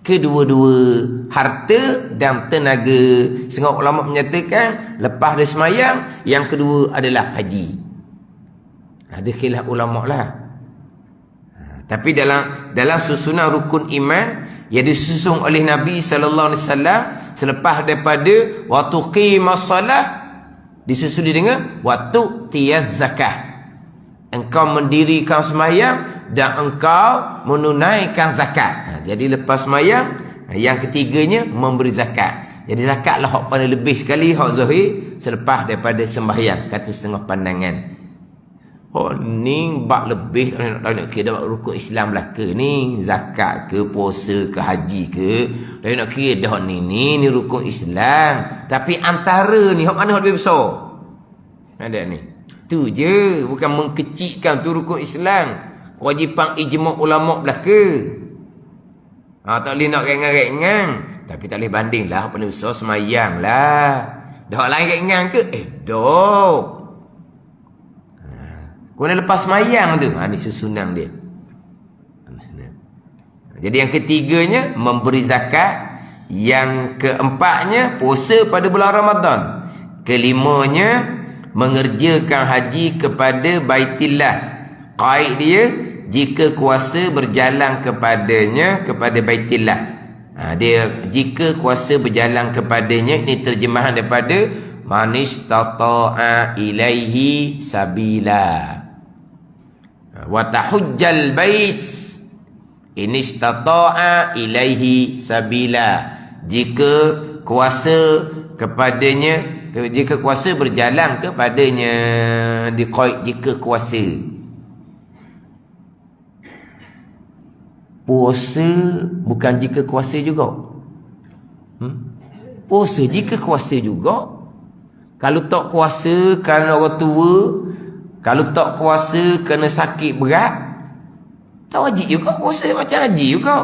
kedua-dua harta dan tenaga. Setengah ulama menyatakan lepas dari semayang, yang kedua adalah haji. Ada khilaf ulama lah. Tapi dalam susunan rukun iman yang disusun oleh Nabi sallallahu alaihi wasallam selepas daripada waktu qimas salah, disusul dengan waktu tiyaz zakah. Engkau mendirikan sembahyang dan engkau menunaikan zakat. Jadi lepas sembahyang, yang ketiganya memberi zakat. Jadi zakatlah hak paling lebih sekali, hak zahir selepas daripada sembahyang, kata setengah pandangan. Oh ni bak lebih nak kira dah rukun Islam lah ke ni, zakat ke, puasa ke, haji ke, dah nak kira dah ni rukun Islam. Tapi antara ni hak mana hak lebih besar? Ada ni. Tu je, bukan mengkecilkan tu rukun Islam. Kewajipan ijma' ulama belaka. Tak boleh nak rengang-rengang, tapi tak boleh banding lah hak paling besar semayang lah. Dah lain rengang ke? Dok. Kemudian lepas semayang tu, ni susunan dia. Jadi yang ketiganya memberi zakat, yang keempatnya puasa pada bulan Ramadan, kelimanya mengerjakan haji kepada Baitillah. Qaid dia jika kuasa berjalan kepadanya, kepada Baitillah. Dia jika kuasa berjalan kepadanya, ini terjemahan daripada man istata'a ilaihi sabila. Wa tahujjal bait in istata'a ilaihi sabila. Jika kuasa kepadanya, jika kuasa berjalan kepadanya, diqaid jika kuasa. Puasa bukan jika kuasa juga. Puasa jika kuasa juga. Kalau tak kuasa kerana orang tua, kalau tak kuasa kerana sakit berat, tak wajib juga puasa, macam haji juga.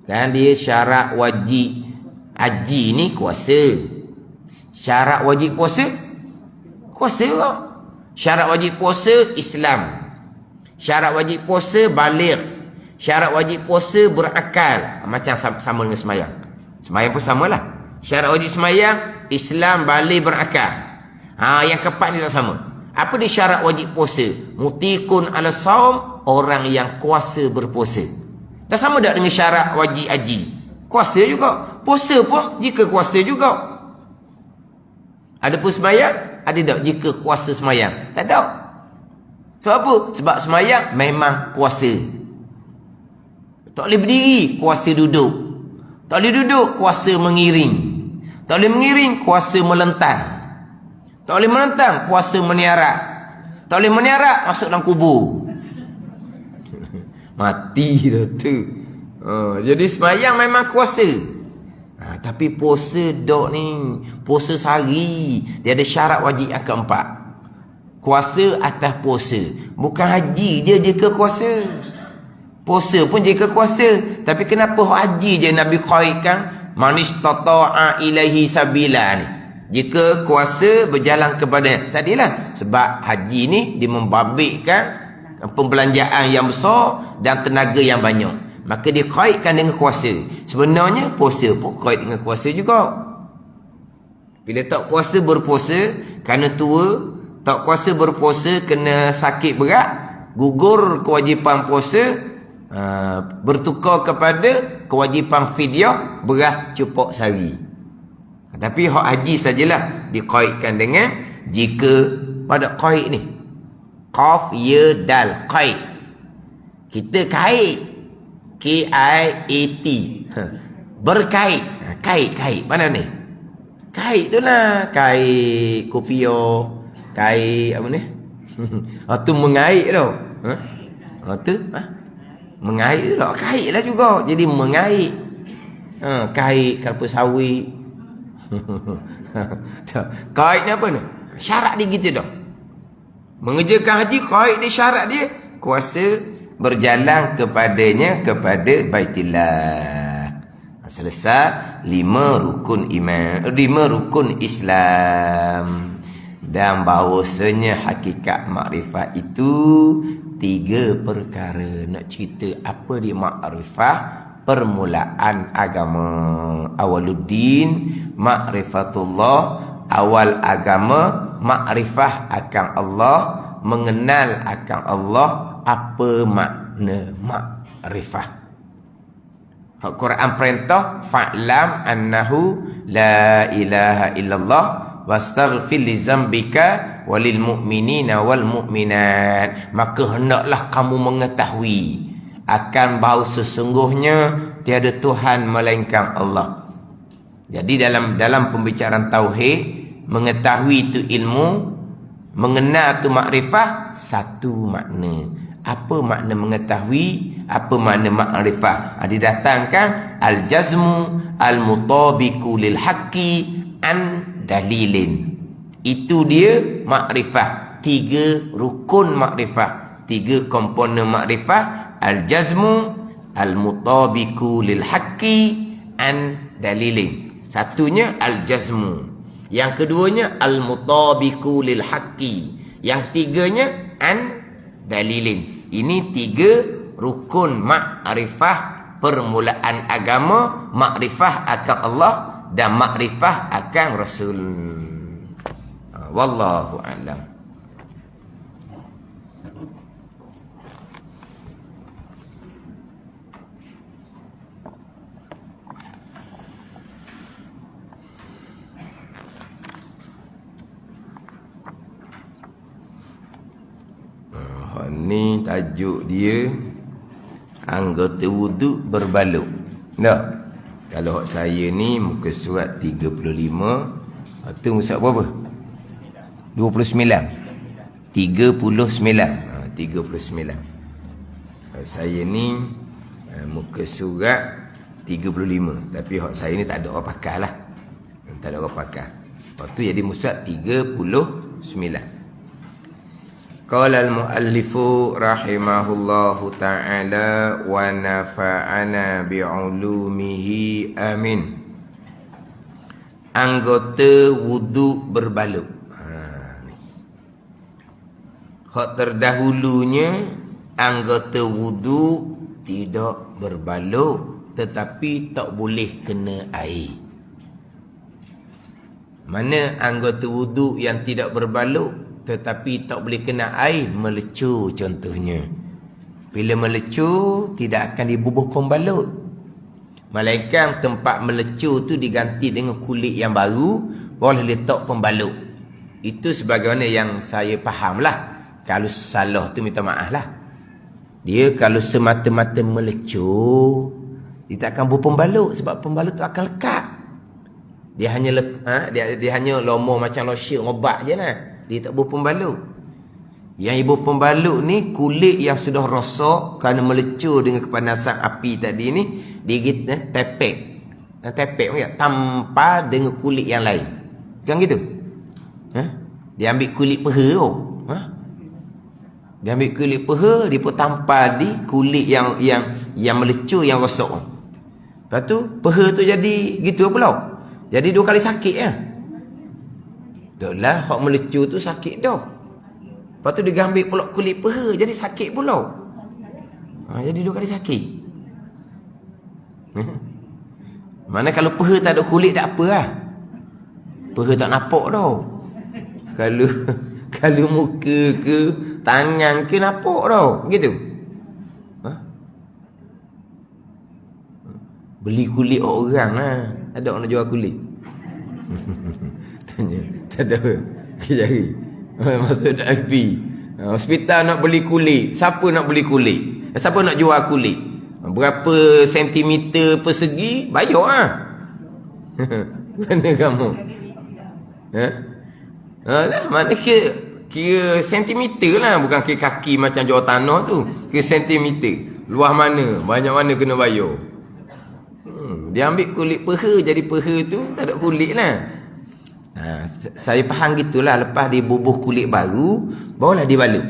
Kan dia syarat wajib haji ni kuasa. Syarat wajib puasa, kuasa juga. Syarat wajib puasa Islam. Syarat wajib puasa baligh. Syarat wajib puasa berakal. Macam sama dengan semayang. Semayang pun samalah. Syarat wajib semayang Islam, baligh, berakal. Yang keempat ni tak sama. Apa dia syarat wajib puasa? Mutikun ala saum, orang yang kuasa berpuasa. Dah sama tak dengan syarat wajib haji? Kuasa juga. Puasa pun jika kuasa juga. Ada pun semayang, ada tak jika kuasa semayang? Tak ada. Sebab apa? Sebab semayang memang kuasa. Tak boleh berdiri, kuasa duduk. Tak boleh duduk, kuasa mengiring. Tak boleh mengiring, kuasa melentang. Tak boleh melentang, kuasa meniarak. Tak boleh meniarak, masuk dalam kubur. Mati dah tu. Jadi semayang memang kuasa. Tapi puasa dok ni, puasa sehari, dia ada syarat wajib yang keempat. Kuasa atas puasa. Bukan haji dia jika kuasa. Puasa pun jika kuasa. Tapi kenapa haji je Nabi qaidkan man istata'a ilaihi sabila ni? Jika kuasa berjalan kepada tadilah. Sebab haji ni dia membabitkan pembelanjaan yang besar dan tenaga yang banyak. maka dia kaitkan dengan kuasa. Sebenarnya puasa pun kait dengan kuasa juga. Bila tak kuasa berpuasa kerana tua, tak kuasa berpuasa kena sakit berat, gugur kewajipan puasa, bertukar kepada kewajipan fidyah berat cupak sehari. Tapi hak haji sajalah dikaitkan dengan jika pada kait ni qaf ya dal kait. Kita kait KIAT. Berkait. Kait mana ni? Kait tu lah, kait kopior, kait apa ni? Tu mengait tu. Tu mengait tu tak kait lah juga. Jadi mengait. Kait kelapa sawit. Kait ni apa ni? Syarat dia gitu dah. Mengerjakan haji, kait dia, syarat dia kuasa berjalan kepadanya, kepada Baitillah. Selesai 5 rukun iman, 5 rukun Islam. Dan bahawasanya hakikat makrifat itu 3 perkara. Nak cerita apa dia makrifat? Permulaan agama. Awaluddin makrifatullah, awal agama makrifah akan Allah, mengenal akan Allah. Apa makna makrifah? Al-Quran perintah fa'lam annahu la ilaha illallah wastaghfir li zambika walil mu'minina wal mu'minat. Maka hendaklah kamu mengetahui akan bahawa sesungguhnya tiada Tuhan melainkan Allah. Jadi dalam pembicaraan tauhid, mengetahui itu ilmu, mengenal itu makrifah, satu makna. Apa makna mengetahui? Apa makna makrifah? Didatangkan al-jazmu al-mutabiqu lil haqqi an dalilin. Itu dia makrifah. 3 rukun makrifah, 3 komponen makrifah. Al-jazmu al-mutabiqu lil haqqi an dalilin. Satunya al-jazmu. Yang keduanya al-mutabiqu lil haqqi. Yang ketiganya an dalilin. Ini 3 rukun makrifah permulaan agama, makrifah akan Allah dan makrifah akan Rasul. Wallahu a'lam. Ni tajuk dia anggota wuduk berbaluk. Tak? Kalau hak saya ni muka surat 35. Tu muka berapa? 29. 39. Saya ni muka surat 35. Tapi hak saya ni tak ada orang pakar lah. Tak ada orang pakar. Waktu jadi muka surat 39. Qala al-muallifu rahimahullahu ta'ala wa nafa'ana bi'ulumihi amin. Anggota wuduk berbaluk. Hak terdahulunya anggota wuduk tidak berbaluk, tetapi tak boleh kena air. Mana anggota wuduk yang tidak berbaluk tetapi tak boleh kena air? Melecur contohnya. Bila melecur tidak akan dibubuh pembalut. Melainkan tempat melecur tu diganti dengan kulit yang baru, boleh letak pembalut. Itu sebagaimana yang saya faham lah. Kalau salah tu minta maaf lah. Dia kalau semata-mata melecur, dia tak akan bubuh pembalut, sebab pembalut tu akan lekat. Dia hanya lomor macam lotion obat je lah. Dia tak bubuh pembalut. Yang ibu pembalut ni kulit yang sudah rosak kerana melecur dengan kepanasan api tadi ni, dia tepek. Tepek pun tanpa dengan kulit yang lain. Kan gitu? Dia ambil kulit peha tu. Dia ambil kulit peha, dia pun tampal di kulit yang melecur, yang rosak. Lepas tu peha tu jadi gitu pula. Jadi 2 kali sakit ya. Taklah hak melecur tu sakit dah. Lepas tu dia ambil pula kulit peha, jadi sakit pula. Jadi 2 kali sakit. Mana kalau peha tak ada kulit tak apa lah. Peha tak nampak tau. Kalau muka ke tangan ke nampak tau. Gitu. Beli kulit orang lah. Ada orang nak jual kulit. Tanya. Tak ada. Cari. Masuk FB. Hospital nak beli kulit. Siapa nak beli kulit? Siapa nak jual kulit? Berapa sentimeter persegi? Bayar lah. Mana kamu? Lah, mana kira sentimeter lah. Bukan kira kaki macam jual tanah tu. Kira sentimeter. Luah mana? Banyak mana kena bayar. Dia ambil kulit peha. Jadi peha tu tak ada kulit lah. Saya faham gitulah. Lepas dia bubuh kulit baru, barulah dibalut.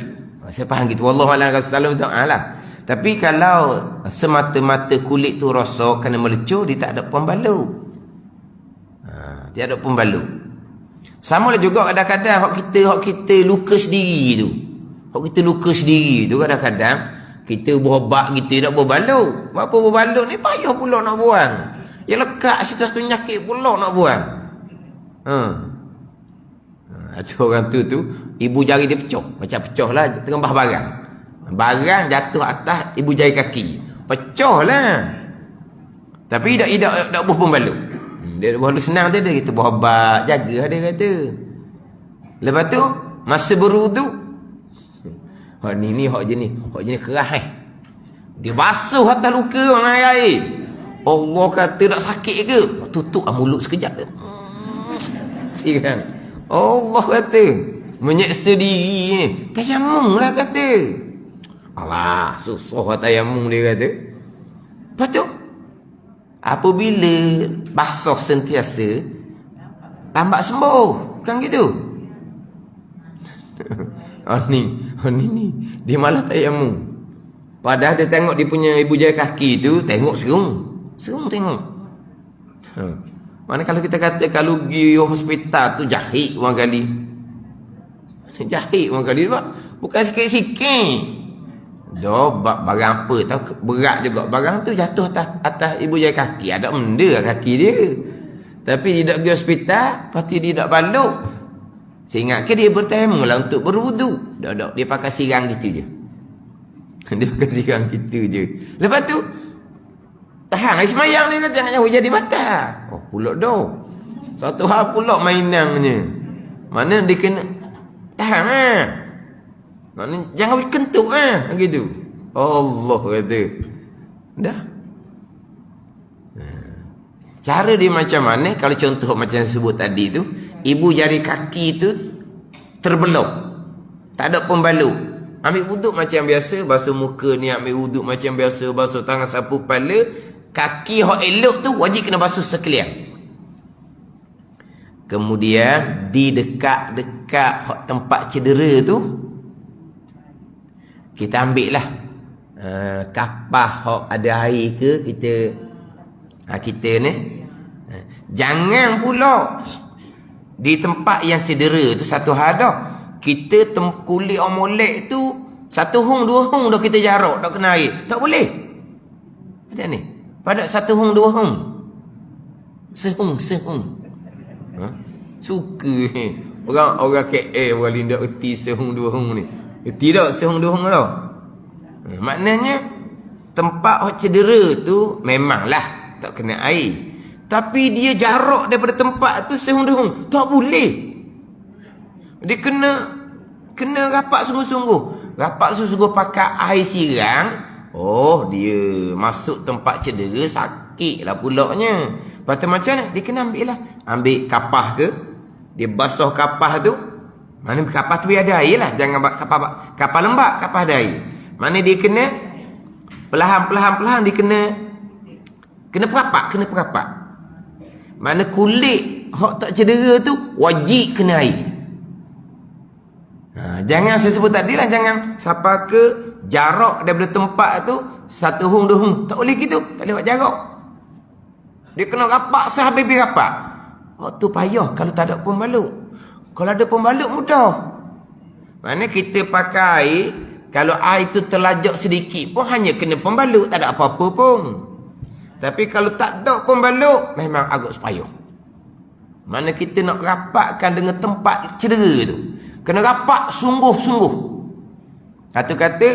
Saya faham gitu. Wallahualam lah. Tapi kalau semata-mata kulit tu rosak kena melecur, dia tak ada pembalut. Dia ada pembalut. Sama lah juga kadang-kadang hak kita luka sendiri tu. Hak kita luka sendiri tu kadang-kadang kita berobat kita tak berbalut. Apa berbalut ni payah pula nak buang. Yang lekat situ penyakit pula nak buang. Ada orang tu ibu jari dia pecah. Macam pecah lah terembah barang. Barang jatuh atas ibu jari kaki. Pecah lah. Tapi tak buh pembalut. Dia baru senang dia kita berobat, jaga dia kata. Lepas tu masa berwuduk, hak ni hak jenis keras Dia basuh atas luka orang air. Allah kata tak sakit ke? Tutup mulut sekejap. Siang. Allah kata menyeksa diri. Tayamum lah kata. Alah, susah tayamum dia kata. Lepas tu apabila basuh sentiasa, lambat sembuh. Bukan gitu. Ni dia malah tayamum. Padahal dia tengok dia punya ibu jari kaki tu, tengok serung tengok. Mana kalau kita kata kalau pergi hospital tu jahit orang kali. Jahit orang kali bukan sikit-sikit. Barang apa tahu berat juga barang tu jatuh atas ibu jari kaki. Ada benda kaki dia. Tapi dia tak pergi hospital, pasti dia tak balut. Saya ingat dia bertayamum lah untuk berwuduk. Dia pakai sirang gitu je. Dia pakai sirang gitu je. Lepas tu tahan lagi semayang dia kata jangan hujan di batal. Oh pulak dah. Satu hal pulak mainannya. Mana dia kena tahan lah. Maknanya jangan kentut lah. Gitu. Allah kata. Dah. Cara dia macam mana? Kalau contoh macam yang sebut tadi tu. Ibu jari kaki tu terbelok. Tak ada pembalut. Ambil wuduk macam biasa. Basuh muka ni ambil wuduk macam biasa. Basuh tangan sapu kepala. Kaki hak elok tu wajib kena basuh sekalian. Kemudian di dekat hak tempat cedera tu kita ambil lah kapah hak ada air ke kita ni jangan pula di tempat yang cedera tu satu hal dah. Kita kulit orang molek tu satu hung dua hung dah kita jarak tak kena air. Tak boleh. Ada ni. Pada satu hung dua hung. Sehung. Suka orang KL orang lindak erti sehung dua hung ni. Erti tak sehung dua hung tau. Maknanya tempat cedera tu memanglah tak kena air. Tapi dia jarak daripada tempat tu sehung dua hung. Tak boleh. Dia kena rapat sungguh-sungguh. Rapat sungguh-sungguh pakai air sirang. Oh dia masuk tempat cedera sakit lah pulaknya. Lepas tu macam mana? Dia kena ambil kapah ke. Dia basuh kapah tu. Mana kapah tu biar ada air lah. Jangan kapah lembab, kapah ada air. Mana dia kena perlahan-perlahan dia kena perapat. Mana kulit hak tak cedera tu wajib kena air. Jangan saya sebut tadi lah. Jangan siapa ke jarak daripada tempat tu satu hung dua hung. Tak boleh gitu. Tak boleh buat jarak. Dia kena rapat sehabis rapat. Waktu payah kalau tak ada pembalut. Kalau ada pembalut mudah. Mana kita pakai air. Kalau air tu terlajak sedikit pun hanya kena pembalut. Tak ada apa-apa pun. Tapi kalau tak ada pembalut, memang agak sepayah. Mana kita nak rapatkan dengan tempat cedera tu, kena rapat sungguh-sungguh. Kata-kata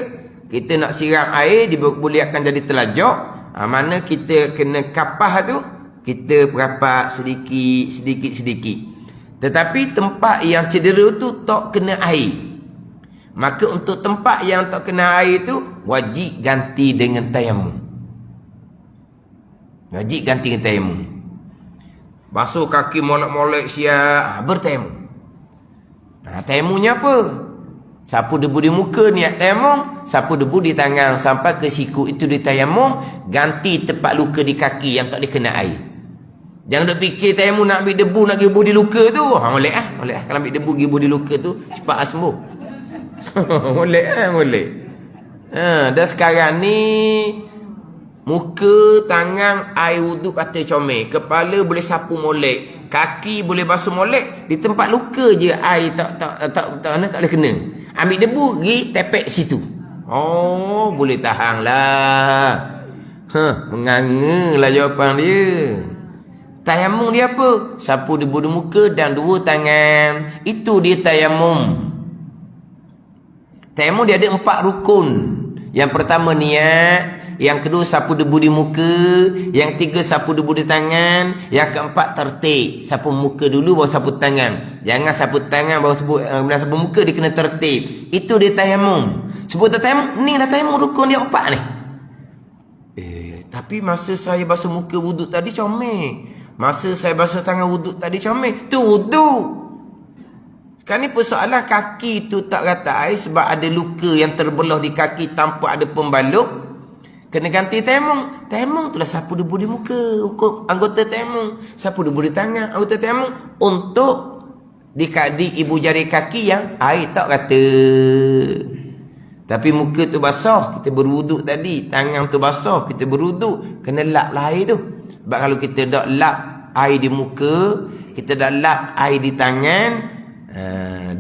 kita nak siram air, dia boleh akan jadi telajak. Mana kita kena kapah tu, kita rapat sedikit. Tetapi tempat yang cedera tu tak kena air. Maka untuk tempat yang tak kena air tu, wajib ganti dengan tayamum. Wajib ganti dengan tayamum. Basuh kaki molek-molek siap, bertayamum. Tayamumnya apa? Sapu debu di muka, niat tayamum. Sapu debu di tangan sampai ke siku, itu di tayamum. Ganti tempat luka di kaki yang tak boleh kena air. Jangan duk fikir tayamum nak ambil debu, nak gibu di luka tu. Molek lah. Kalau ambil debu gibu di luka tu, cepat lah sembuh. Molek. Dah sekarang ni, muka, tangan, air wuduk kata comel. Kepala boleh sapu molek. Kaki boleh basuh molek. Di tempat luka je air tak boleh kena. Ambil debu, pergi tepek situ. Oh, boleh tahan lah. Menganga lah jawapan dia. Tayamum dia apa? Sapu debu di muka dan dua tangan. Itu dia tayamum. Tayamum dia ada 4 rukun. Yang pertama niat. Yang kedua sapu debu di muka. Yang tiga sapu debu di tangan. Yang keempat tertib. Sapu muka dulu baru sapu tangan. Jangan sapu tangan baru sapu muka, dia kena tertib. Itu dia tayamum. Sebut tayamum, ni dah tayamum rukun dia 4 ni. Tapi masa saya basuh muka wuduk tadi comel. Masa saya basuh tangan wuduk tadi comel. Tu wuduk. Sekarang ni persoalan kaki tu tak rata air sebab ada luka yang terbelah di kaki tanpa ada pembalut. Kena ganti tayamum. Tayamum tu lah sapu debu di muka. Hukum anggota tayamum. Sapu debu di tangan. Anggota tayamum. Untuk di ibu jari kaki yang air tak rata. Tapi muka tu basah, kita berwuduk tadi. Tangan tu basah, kita berwuduk. Kena lap lah air tu. Sebab kalau kita dah lap air di muka, kita dah lap air di tangan,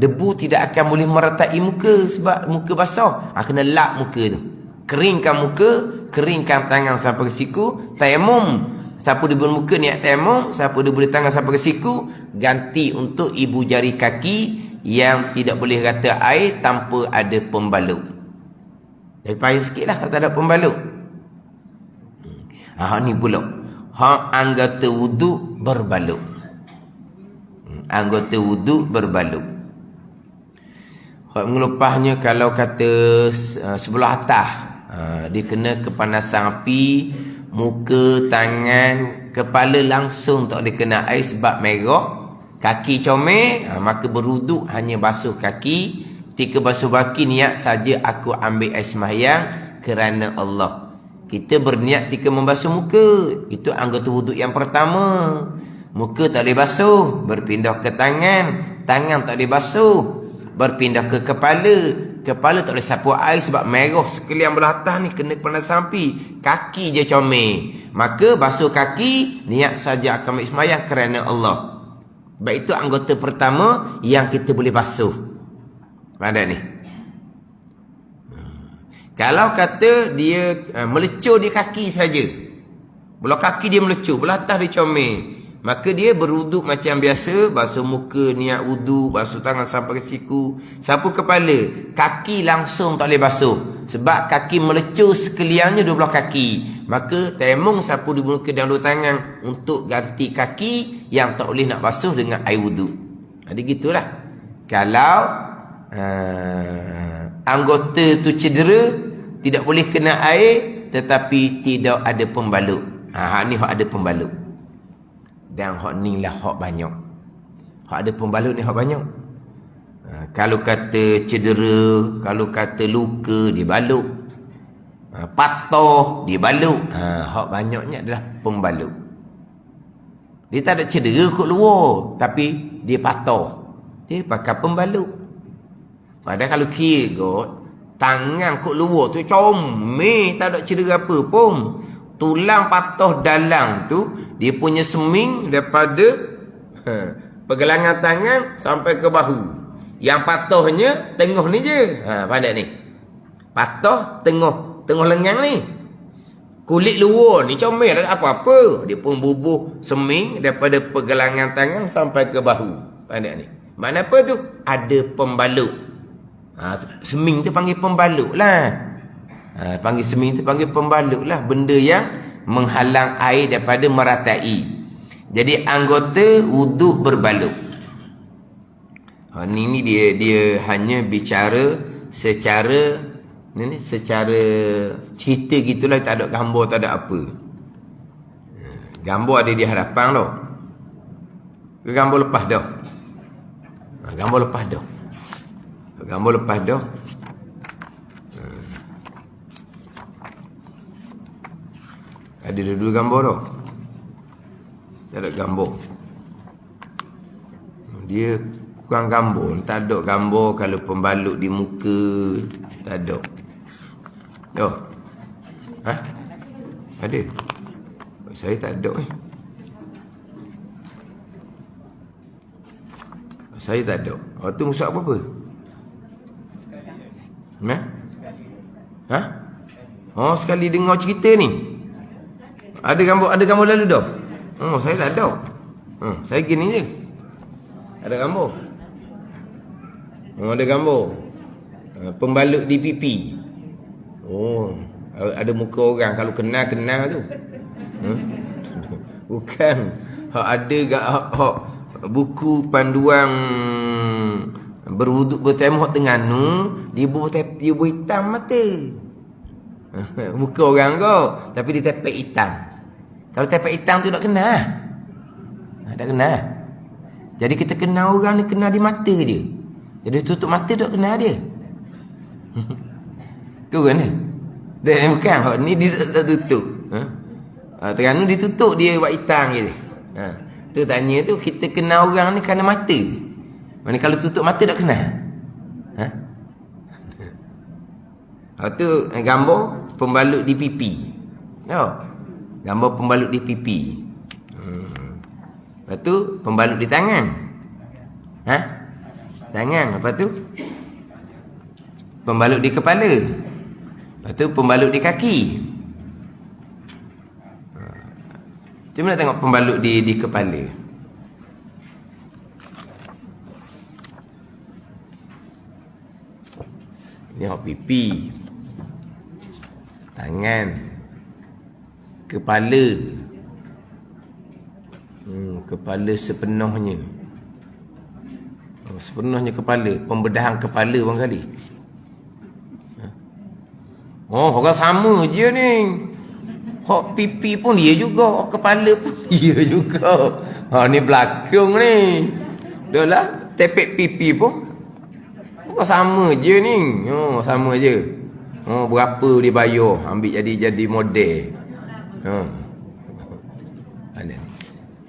debu tidak akan boleh meratai muka sebab muka basah. Kena lap muka tu. Keringkan muka, keringkan tangan sampai ke siku. Tayamum, sapu debu muka niat tayamum, sapu debu di tangan sampai ke siku. Ganti untuk ibu jari kaki yang tidak boleh rata air tanpa ada pembalut. Tapi payah sikit lah kalau tak ada pembalut. Ni pula anggota wuduk berbalut. Anggota wuduk berbalut. Mengelupahnya kalau kata sebelah atas, dia kena kepanasan api, muka, tangan, kepala langsung tak boleh kena air sebab merah. Kaki comel, maka berwuduk hanya basuh kaki. Ketika basuh kaki, niat saja aku ambil air sembahyang kerana Allah. Kita berniat ketika membasuh muka. Itu anggota wuduk yang pertama. Muka tak boleh basuh, berpindah ke tangan. Tangan tak boleh basuh, berpindah ke kepala. Kepala tak boleh sapu air sebab merah sekalian belah atas ni kena kepanasan api. Kaki je comel. Maka basuh kaki, niat saja aku ambil sembahyang kerana Allah. Sebab itu anggota pertama yang kita boleh basuh. Ada ni. Kalau kata dia melecur di kaki saja, belah kaki dia melecur, belah atas dia comel, maka dia berwuduk macam biasa. Basuh muka, niat wuduk, basuh tangan sampai ke siku, sapu kepala. Kaki langsung tak boleh basuh sebab kaki melecur sekaliannya dua belah kaki. Maka tayamum sapu di muka dan dua tangan untuk ganti kaki yang tak boleh nak basuh dengan air wuduk. Jadi gitulah. Kalau anggota tu cedera, tidak boleh kena air tetapi tidak ada pembalut. Ni hak ada pembalut. Dan hak ni lah hak banyak. Hak ada pembalut ni hak banyak. Kalau kata cedera, kalau kata luka, dibalut. Patah, dibalut. Hak banyaknya adalah pembalut. Dia tak ada cedera kot luar, tapi dia patah, dia pakai pembalut. Padahal kalau kira kot, tangan kot luar tu comel, tak ada cedera apa pun. Tulang patah dalam tu, dia punya seming daripada pergelangan tangan sampai ke bahu. Yang patahnya tengah ni je. Pandai ni. Patah tengah lengan ni. kulit luar ni comel tak apa-apa. Dia pun bubuh seming daripada pergelangan tangan sampai ke bahu. Pandai ni. Mana apa tu? Ada pembalut. Seming tu panggil pembalut lah. Panggil seming tu panggil pembalut lah. Benda yang menghalang air daripada meratai. Jadi anggota wuduk berbalut. Ni dia hanya bicara secara secara cerita gitulah, tak ada gambar, tak ada apa. Gambar ada di hadapan tau. Gambar lepas dah. Gambar lepas dah. Gambar lepas dah. Ada dua gambar tau. Tak ada gambar. Dia kurang gambar. Tak ada gambar kalau pembalut di muka. Tak ada. Oh. Ada. Saya tak ada Saya tak ada. Tu musuh apa-apa? Sekali dengar cerita ni. Ada gambar lalu dah. Saya tak ada. Saya gini je. Ada gambar. Ada gambar. Pembalut di pipi. Ada muka orang. Kalau kenal tu. Bukan. Ada buku panduan berwuduk bertemah Terengganu. Dia buat hitam mata. Muka orang kau. Tapi dia tepek hitam. Kalau tepek hitam tu tak kena. Tak kena. Jadi kita kenal orang ni, kena di mata dia. Jadi tutup mata tak kena dia. Kau kan? Dia bukan. Ni dia tak tutup. Terengganu ditutup, dia buat hitam je. Tu tanya tu, kita kenal orang ni kerana mata. Mana kalau tutup mata tak kenal. Tu gambar pembalut di pipi. Gambar pembalut di pipi. Lepas tu pembalut di tangan. Tangan. Lepas tu pembalut di kepala. Lepas tu pembalut di kaki. Cuma nak tengok pembalut di kepala. Ni pipi. Tangan. Kepala. Kepala sepenuhnya. Sepenuhnya kepala. Pembedahan kepala barangkali. Orang sama je ni. Hak pipi pun dia juga. Kepala pun dia juga. Ni belakang ni. Dah lah. Tepek pipi pun. Orang sama je ni. Sama je. Berapa dia bayar. Ambil jadi model.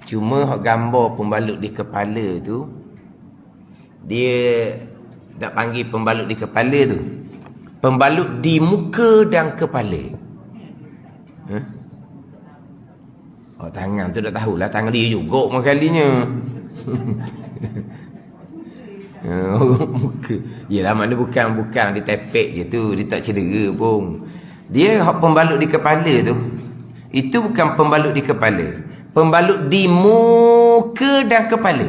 Cuma hak gambar pembalut di kepala tu, dia tak panggil pembalut di kepala tu. Pembalut di muka dan kepala. Tangan tu tak tahulah. Tangan dia juga makalinya. Muka. Yelah, mana bukan dia tepek je tu. Dia tak cedera pun. Dia hak pembalut di kepala tu, itu bukan pembalut di kepala. Pembalut di muka dan kepala.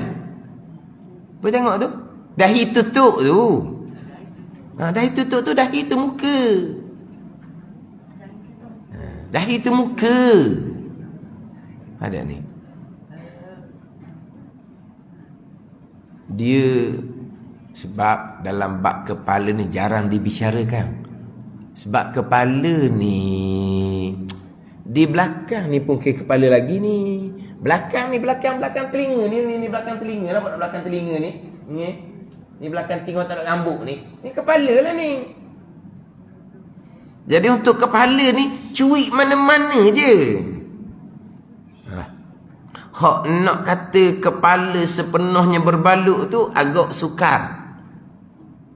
Boleh tengok tu? Dahi tutup tu. Dahi tutup tu, dahi tu muka. Dahi tu muka. Ada ni. Dia sebab dalam bab kepala ni jarang dibicarakan. Sebab kepala ni di belakang ni pun ke kepala lagi ni. Belakang ni, belakang telinga ni belakang telinga lah. Nampak belakang telinga ni. Ni belakang telinga tak ada rambut ni. Ni kepala lah ni. Jadi untuk kepala ni cuik mana-mana je. Hak nak kata kepala sepenuhnya berbaluk tu agak sukar.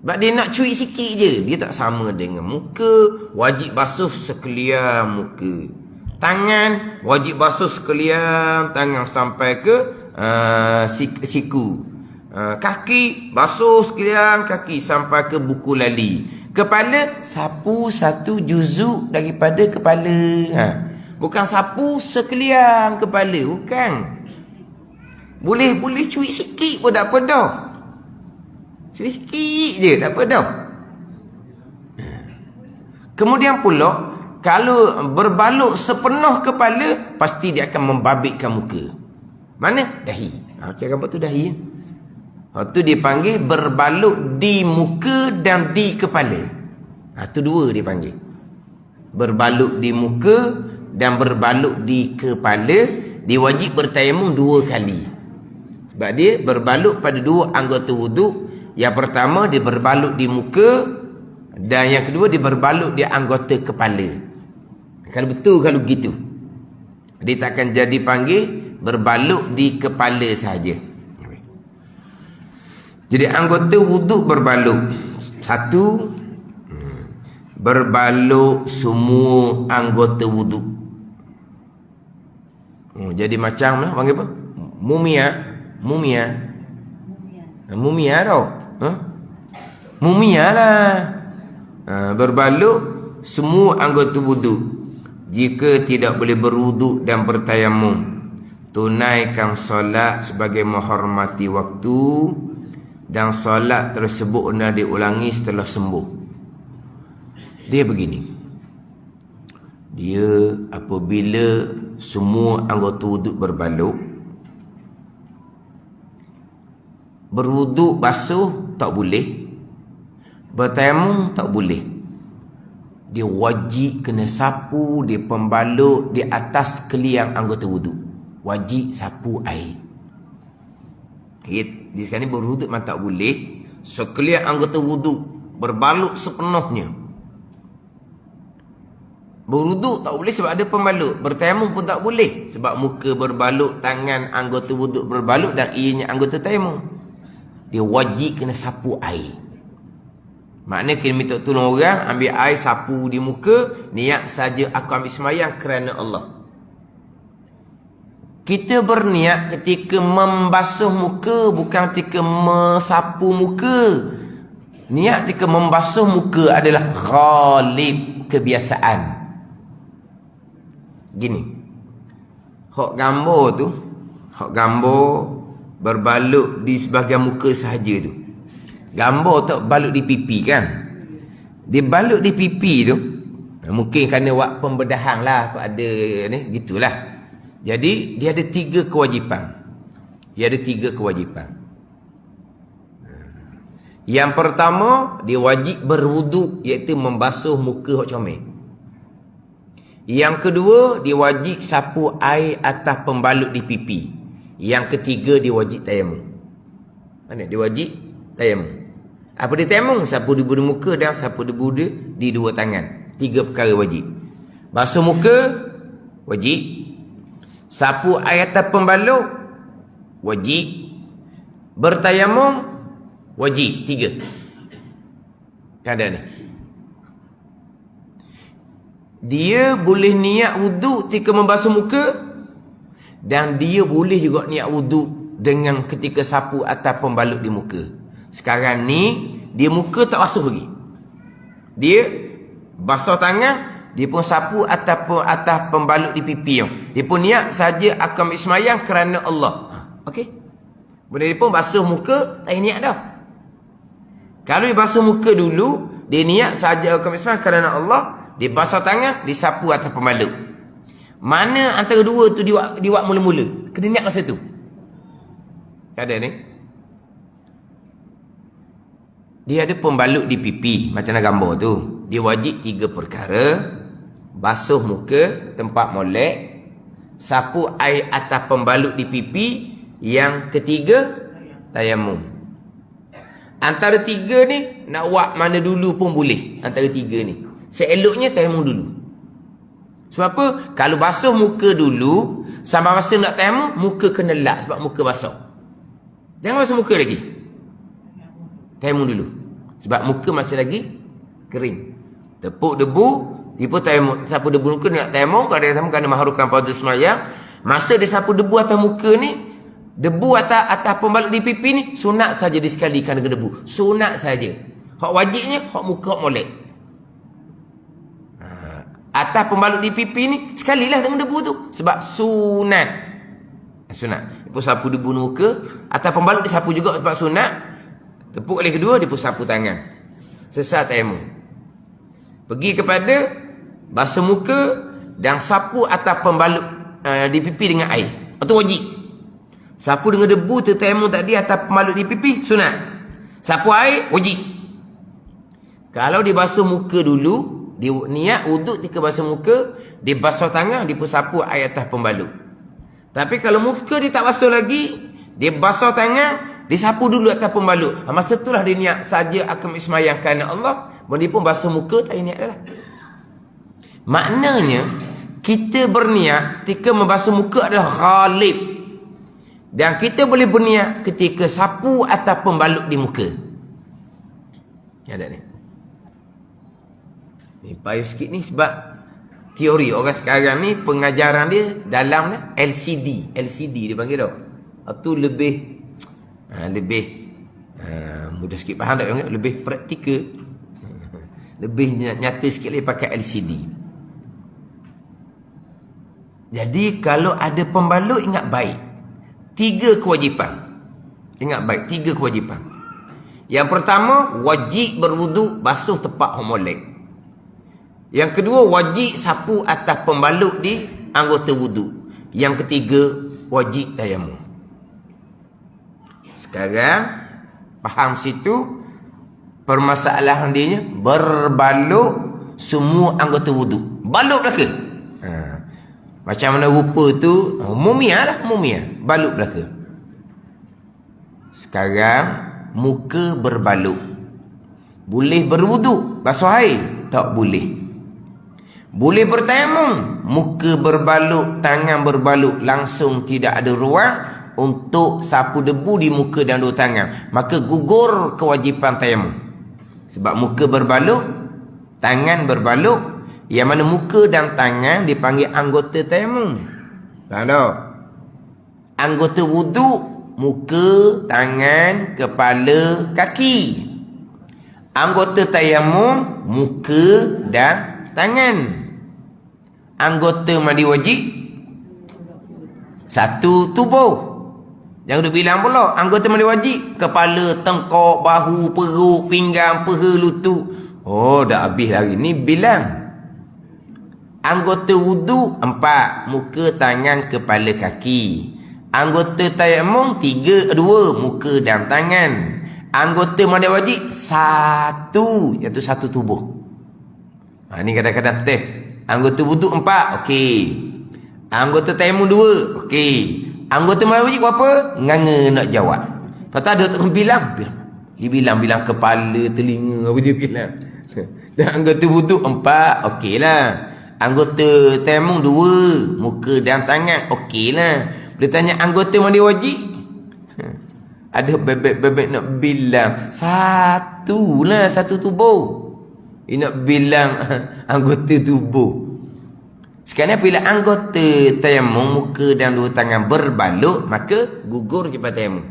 Sebab dia nak cuik sikit je. Dia tak sama dengan muka. Wajib basuh sekalian muka. Tangan wajib basuh sekalian tangan sampai ke siku. Kaki basuh sekalian kaki sampai ke buku lali. Kepala sapu satu juzuk daripada kepala. Bukan sapu sekalian kepala. Bukan. Boleh cuik sikit pun tak apa dah. Sikit je tak apa dah. Kemudian pula, kalau berbaluk sepenuh kepala, pasti dia akan membabitkan muka. Mana? Dahi. Macam gambar tu dahi. Itu dipanggil berbaluk di muka dan di kepala. Itu dua dia panggil. Berbaluk di muka dan berbaluk di kepala. Dia wajib bertayamum 2 kali. Sebab dia berbaluk pada 2 anggota wuduk. Yang pertama dia berbaluk di muka, dan yang kedua dia berbaluk di anggota kepala. Kalau betul kalau gitu, dia takkan jadi panggil berbaluk di kepala saja. Jadi anggota wuduk berbaluk. 1, berbaluk semua anggota wuduk. Jadi macam mana panggil apa? Mumia tau. Mumia lah. Berbaluk semua anggota wuduk. Jika tidak boleh berwuduk dan bertayamum, tunaikan solat sebagai menghormati waktu, dan solat tersebut hendak diulangi setelah sembuh. Dia begini. Dia apabila semua anggota wuduk berbaluk, berwuduk basuh tak boleh, bertayamum tak boleh. Dia wajib kena sapu dia pembaluk di atas keliang anggota wuduk. Wajib sapu air. Di sekarang ni berwuduk memang tak boleh. Sekeliang anggota wuduk berbaluk sepenuhnya. Berwuduk tak boleh sebab ada pembaluk. Bertayamum pun tak boleh sebab muka berbaluk, tangan anggota wuduk berbaluk dan ianya anggota tayamum. Dia wajib kena sapu air. Maknanya kena minta tolong orang, ambil air sapu di muka, niat saja aku ambil sembahyang kerana Allah. Kita berniat ketika membasuh muka, bukan ketika mensapu muka. Niat ketika membasuh muka adalah ghalib, kebiasaan. Gini. Hak gambar berbaluk di sebahagian muka sahaja tu. Gambar tak baluk di pipi kan? Dia baluk di pipi tu, mungkin kerana buat pembedahan lah, kau ada ni, gitulah. Jadi dia ada 3 kewajipan. Yang pertama, dia wajib berwuduk, iaitu membasuh muka hok comel. Yang kedua, dia wajib sapu air atas pembaluk di pipi. Yang ketiga, dia wajib tayamum. Mana dia wajib tayamum? Apa dia tayamum? Sapu debu di muka dan sapu debu di 2 tangan. 3 perkara wajib. Basuh muka wajib. Sapu air atas pembaluk wajib. Bertayamum wajib. 3. Kan ada ni. Dia boleh niat wuduk ketika membasuh muka, dan dia boleh juga niat wuduk dengan ketika sapu atas pembaluk di muka. Sekarang ni dia muka tak basuh lagi. Dia basuh tangan, dia pun sapu atas pembaluk di pipi. Dia pun niat saja aku ambil sembahyang kerana Allah. Okey. Boleh dia pun basuh muka, tak niat dah. Kalau dia basuh muka dulu, dia niat saja aku ambil sembahyang kerana Allah, dia basuh tangan, dia sapu atas pembaluk. Mana antara dua tu dia buat mula-mula? Kena niat masa tu. Ada ni. Dia ada pembaluk di pipi, macam nak gambar tu. Dia wajib 3 perkara. Basuh muka, tempat molek. Sapu air atas pembaluk di pipi. Yang ketiga, tayamum. Antara 3 ni, nak buat mana dulu pun boleh. Antara 3 ni. Seeloknya tayamum dulu. Sebab apa? Kalau basuh muka dulu, sampai masa nak tayamum, muka kena lap sebab muka basah. Jangan basuh muka lagi. Tayamum dulu. Sebab muka masih lagi kering. Tepuk debu, tiba tayamum. Sapu debu muka nak tayamum, kalau dia tayamum kerana mahrukan pada sembahyang. Masa dia sapu debu atas muka ni, debu atas pembaluk di pipi ni, sunat saja disekalikan dengan debu. Sunat saja. Hak wajibnya hak muka hak molek. atas pembalut di pipi ni sekalilah dengan debu tu. Sebab sunat. Dia pun sapu debu muka. Atas pembalut dia sapu juga sebab sunat. Tepuk kali kedua, dia pun sapu tangan. Selesai tayamum. Pergi kepada basuh muka dan sapu atas pembalut di pipi dengan air. Itu wajib. Sapu dengan debu tu tayamum tadi atas pembalut di pipi, sunat. Sapu air, wajib. Kalau dia basuh muka dulu, dia niat wuduk ketika basuh muka, dia basuh tangan, dia pun sapu air atas pembalut. Tapi kalau muka dia tak basuh lagi, dia basuh tangan, dia sapu dulu atas pembalut. Masa itulah dia niat saja akan ismayang kerana Allah. Dia pun basuh muka, tak niat dah. Maknanya, kita berniat ketika membasuh muka adalah ghalib. Dan kita boleh berniat ketika sapu atas pembalut di muka. Ada ni. Ni payah sikit ni sebab teori orang sekarang ni pengajaran dia dalam LCD dia panggil tau. Itu lebih mudah sikit faham tak? Lebih praktikal. Lebih nyata sikit lagi pakai LCD. Jadi kalau ada pembalut, ingat baik. 3 kewajipan. Ingat baik, 3 kewajipan. Yang pertama, wajib berwuduk basuh tepak homolek. Yang kedua, wajib sapu atas pembalut di anggota wuduk. Yang ketiga, wajib tayamum. Sekarang, faham situ, permasalahan dia berbalut semua anggota wuduk. Balut belaka. Macam mana rupa tu, mumia lah, balut belaka. Sekarang, muka berbalut. Boleh berwuduk, basuh air? Tak boleh. Boleh bertayamum, muka berbalut, tangan berbalut, langsung tidak ada ruang untuk sapu debu di muka dan dua tangan. Maka gugur kewajipan tayamum. Sebab muka berbalut, tangan berbalut, yang mana muka dan tangan dipanggil anggota tayamum. Faham tak? Anggota wuduk, muka, tangan, kepala, kaki. Anggota tayamum, muka dan tangan. Anggota mandi wajib, satu tubuh. Jangan duk bilang pula. Anggota mandi wajib, kepala, tengkok, bahu, perut, pinggang, paha, lutut. Oh, dah habis lagi. Ni bilang. Anggota wudu 4, muka, tangan, kepala, kaki. Anggota tayamum 2, muka dan tangan. Anggota mandi wajib 1, iaitu satu tubuh. Ni kadang-kadang teh. Anggota wudu 4, okey. Anggota tayamum 2, okey. Anggota mandi wajib apa? Nganga nak jawab. Lepas tu ada orang bilang. Dia bilang kepala, telinga, apa dia bilang. Dan anggota wudu 4, okey lah. Anggota tayamum 2, muka dan tangan, okey lah. Dia tanya anggota mandi wajib. Ada bebek-bebek nak bilang 1 lah, 1 tubuh. Dia nak bilang anggota tubuh. Sekarang bila anggota tayamum, muka dan dua tangan berbalut, maka gugur kewajipan tayamum.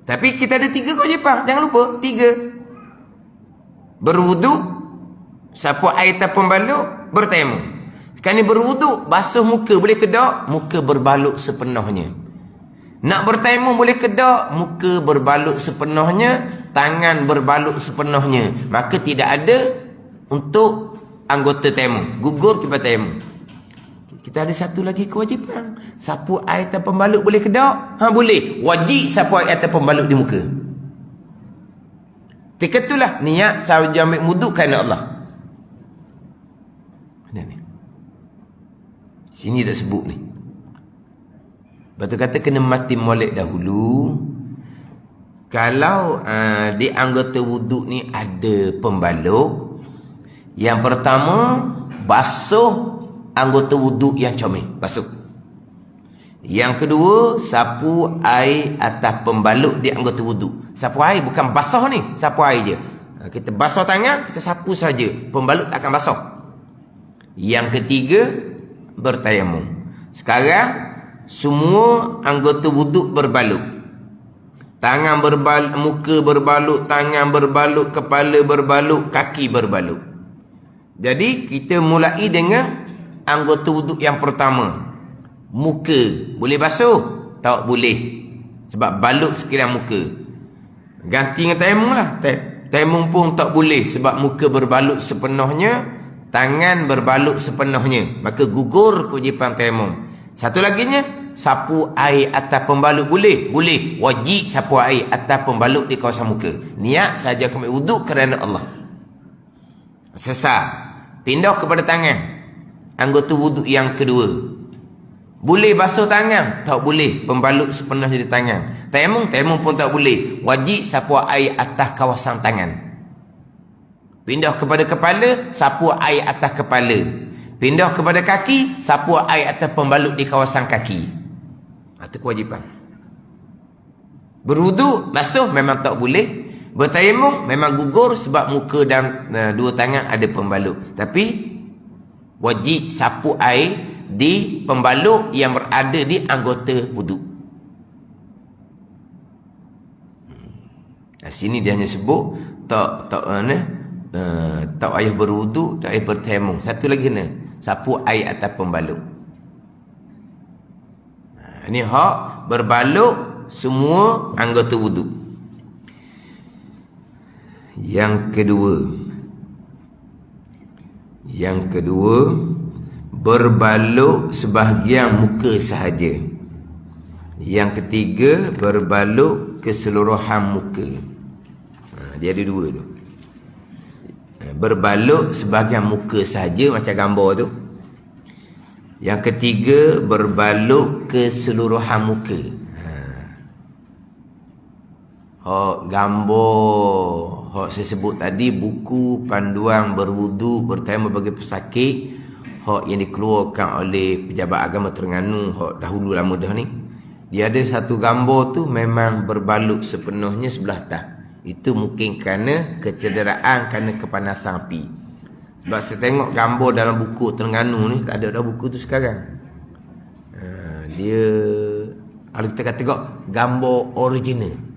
Tapi kita ada 3 kewajipan. Jangan lupa 3. Berwuduk, sapu air atas pembalut, bertayamum. Sekarang ni berwuduk, basuh muka boleh ke tak? Muka berbalut sepenuhnya. Nak bertayamum boleh ke tak? Muka berbalut sepenuhnya, tangan berbalut sepenuhnya. Maka tidak ada untuk anggota tayamum. Gugur kewajipan tayamum. Kita ada satu lagi kewajipan. Sapu air atas pembalut boleh ke tak? Boleh. Wajib sapu air atas pembalut di muka. Ketika itulah niat sahaja ambil wuduk kerana Allah. Mana ni? Sini dah sebut ni. Lepas tu kata kena mati molek dahulu. Kalau di anggota wuduk ni ada pembalut, yang pertama basuh anggota wuduk yang comel, basuh. Yang kedua, sapu air atas pembalut di anggota wuduk. Sapu air bukan basah ni, sapu air je. Kita basuh tangan, kita sapu saja, pembalut tak akan basah. Yang ketiga, bertayamum. Sekarang semua anggota wuduk berbalut. Tangan berbalut, muka berbalut, tangan berbalut, kepala berbalut, kaki berbalut. Jadi kita mulai dengan anggota wuduk yang pertama. Muka. Boleh basuh? Tak boleh. Sebab balut sekalian muka. Ganti dengan tayamum lah. Tayamum pun tak boleh. Sebab muka berbalut sepenuhnya. Tangan berbalut sepenuhnya. Maka gugur kewajipan tayamum. Satu laginya, sapu air atas pembalut boleh? Boleh. Wajib sapu air atas pembalut di kawasan muka. Niat saja kami wuduk kerana Allah. Sesar. Pindah kepada tangan. Anggota wuduk yang kedua. Boleh basuh tangan? Tak boleh. Pembalut sepenuhnya di tangan. Tayamum pun tak boleh. Wajib sapu air atas kawasan tangan. Pindah kepada kepala, sapu air atas kepala. Pindah kepada kaki, sapu air atas pembalut di kawasan kaki. Itu kewajipan. Berwuduk, basuh memang tak boleh. Bertayamum memang gugur sebab muka dan dua tangan ada pembalut. Tapi wajib sapu air di pembalut yang berada di anggota wuduk. Sini dia hanya sebut tak payah berwuduk, tak payah bertayamum. Satu lagi kena sapu air atas pembalut. Ini hak berbalut semua anggota wuduk. Yang kedua, berbalut sebahagian muka sahaja. Yang ketiga, berbalut keseluruhan muka. Dia ada dua tu. Berbalut sebahagian muka sahaja, macam gambar tu. Yang ketiga, berbalut keseluruhan muka. Gambar saya sebut tadi, buku panduan berwudu bertayamum bagi pesakit, yang dikeluarkan oleh Pejabat Agama Terengganu dahulu lama dah ni. Dia ada satu gambar tu memang berbalut sepenuhnya sebelah atas. Itu mungkin kerana kecederaan, kerana kepanasan api. Sebab saya tengok gambar dalam buku Terengganu ni, tak ada dah buku tu sekarang. Dia, kalau kita kata gambar original.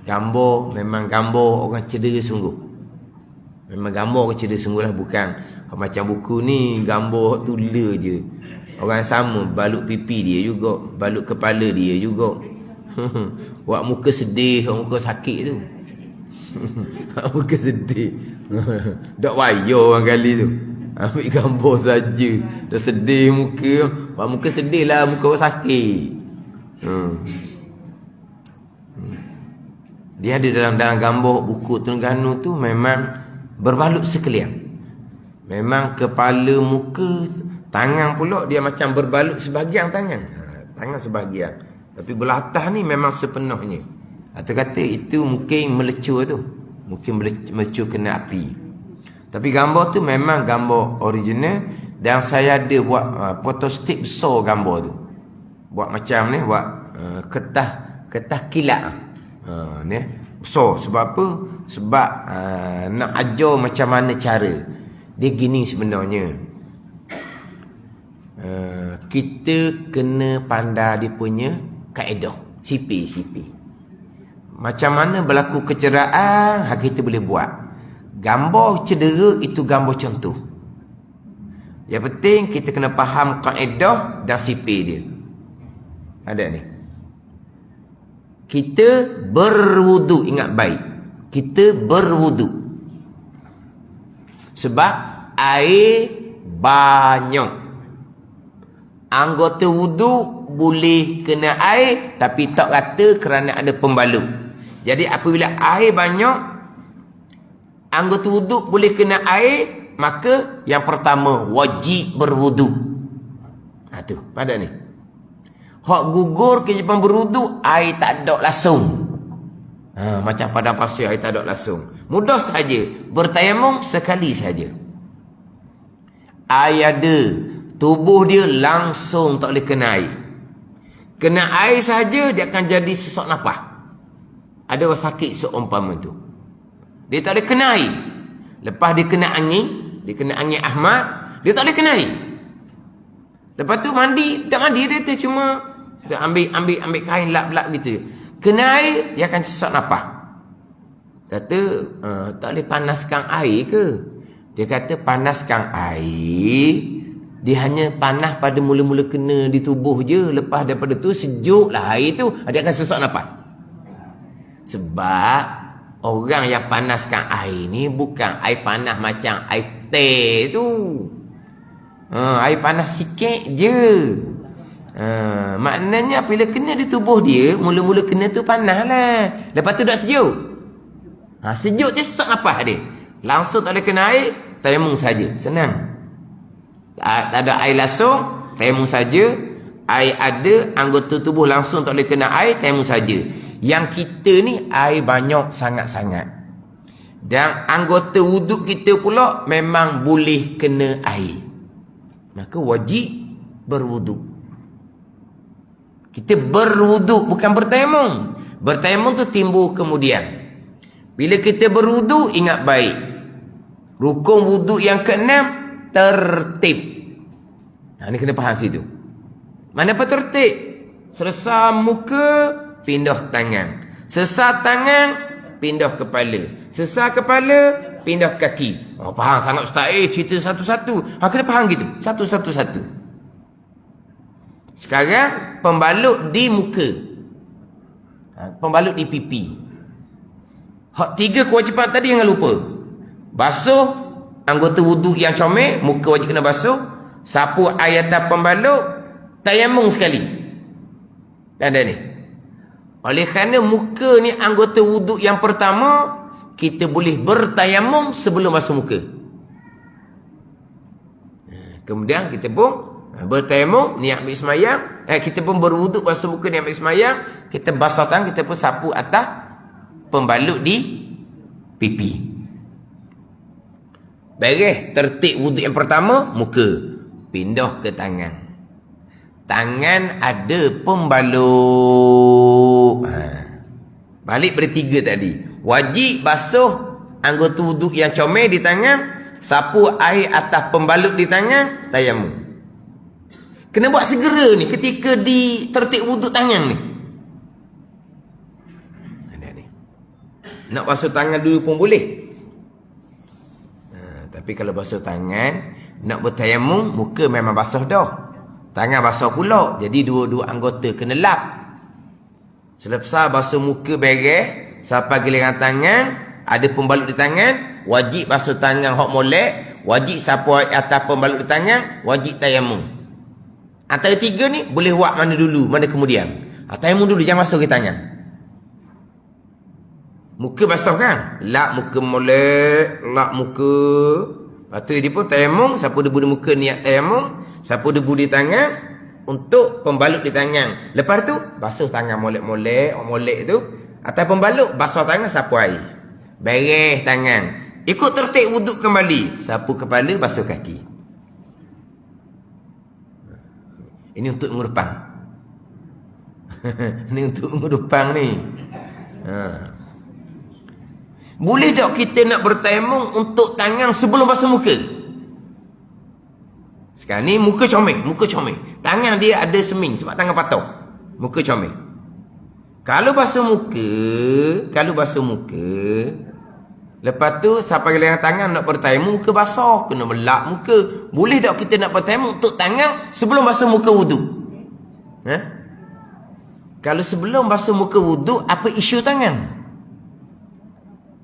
Gambar memang gambar orang cedera sungguh. Memang gambar orang cedera sungguh lah. Bukan macam buku ni gambar tula je. Orang sama, balut pipi dia juga, balut kepala dia juga. Buat muka sedih, muka sakit tu. Muka sedih. Tak payah orang kali tu. Ambil gambar saja. Dah sedih muka. Buat muka sedih lah, muka orang sakit. Dia ada dalam gambar buku Terengganu tu memang berbalut sekalian. Memang kepala, muka, tangan pula dia macam berbalut sebahagian tangan. Tangan sebahagian. Tapi belah atas ni memang sepenuhnya. Atau kata itu mungkin melecur tu. Mungkin melecur kena api. Tapi gambar tu memang gambar original. Dan saya ada buat photostat besar gambar tu. Buat macam ni, buat kertas kilat. Ni besar. Sebab apa? Sebab nak ajar macam mana cara. Dia gini sebenarnya. Kita kena pandai dia punya kaedah. CP. Macam mana berlaku kecederaan, kita boleh buat. Gambar cedera itu gambar contoh. Yang penting kita kena faham kaedah dan CP dia. Ada ni. Kita berwudu, ingat baik. Kita berwudu. Sebab air banyak. Anggota wudu boleh kena air, tapi tak kata kerana ada pembalut. Jadi apabila air banyak, anggota wudu boleh kena air, maka yang pertama wajib berwudu. Tu, pada ni. Hak gugur kewajipan berwudu, air tak ada langsung. Macam padang pasir, air tak ada langsung. Mudah saja. Bertayamum sekali saja. Air ada, tubuh dia langsung tak boleh kena air. Kena air saja dia akan jadi sesak nafas. Ada orang sakit seumpama tu. Dia tak boleh kena air. Lepas dia kena angin Ahmad, dia tak boleh kena air. Lepas tu mandi, tak mandi dia tu cuma dia ambil kain lap-lap gitu. Kena air, dia akan sesak nafas. Kata, tak boleh panaskan air ke? Dia kata panaskan air, dia hanya panas pada mula-mula kena di tubuh je. Lepas daripada tu sejuklah air tu, dia akan sesak nafas. Sebab orang yang panaskan air ni bukan air panas macam air teh tu. Air panas sikit je. Maknanya bila kena di tubuh dia, mula-mula kena tu panas lah. Lepas tu dah sejuk. Sejuk je sesak nafas dia. Langsung tak boleh kena air, tayamum saja. Senang. Tak ada air langsung, tayamum saja. Air ada, anggota tubuh langsung tak boleh kena air, tayamum saja. Yang kita ni air banyak sangat-sangat. Dan anggota wuduk kita pula memang boleh kena air. Maka wajib berwuduk. Kita berwuduk bukan bertayamum. Bertayamum tu timbul kemudian. Bila kita berwuduk, ingat baik. Rukun wuduk yang ke-6, tertib. Ini kena faham situ. Mana apa tertib? Selesai muka, pindah tangan. Selesai tangan, pindah kepala. Selesai kepala, pindah kaki. Faham sangat Ustaz. Cerita satu-satu. Kena faham gitu. Satu-satu. Sekarang pembalut di muka. Pembalut di pipi. Hak 3 kewajipan tadi jangan lupa. Basuh anggota wuduk yang comel, muka wajib kena basuh. Sapu air atas pembalut, tayamum sekali. Dan ni. Oleh kerana muka ni anggota wuduk yang pertama, kita boleh bertayamum sebelum basuh muka. Kemudian kita pun bertayamum, niat ambil semayang. Kita pun berwuduk basuh muka, niat ambil semayang. Kita basah tangan, kita pun sapu atas pembalut di pipi. Beres tertib wuduk yang pertama, muka. Pindah ke tangan. Tangan ada pembalut. Balik pada 3 tadi. Wajib basuh anggota wuduk yang comel di tangan. Sapu air atas pembalut di tangan, tayamum. Kena buat segera ni ketika di tertib wuduk tangan ni. Nak basuh tangan dulu pun boleh. Tapi kalau basuh tangan, nak bertayamum, muka memang basuh dah. Tangan basuh pula. Jadi dua-dua anggota kena lap. Selepas basuh muka beres, sampai giliran tangan, ada pembalut di tangan, wajib basuh tangan hok molek, wajib sapu atas pembalut di tangan, wajib tayamum. Antara 3 ni boleh buat mana dulu, mana kemudian. Tayamum dulu, jangan basuh ke tangan. Muka basuh kan? Lap muka molek, lap muka. Lepas tu dia pun tayamum, sapu debu di muka niat tayamum, sapu debu di tangan untuk pembalut di tangan. Lepas tu basuh tangan molek tu. Atas pembalut basuh tangan, sapu air. Beres tangan. Ikut tertib wuduk kembali. Sapu kepala, basuh kaki. Ini untuk minggu depan. Ini untuk minggu depan ni. Boleh tak kita nak bertayamum untuk tangan sebelum basuh muka? Sekarang ni muka comel. Tangan dia ada seming sebab tangan patah. Muka comel. Kalau basuh muka, lepas tu sampai giliran tangan nak bertayamum, muka basah, kena melap muka. Boleh tak kita nak bertayamum untuk tangan sebelum basuh muka wuduk? Kalau sebelum basuh muka wuduk, apa isu tangan?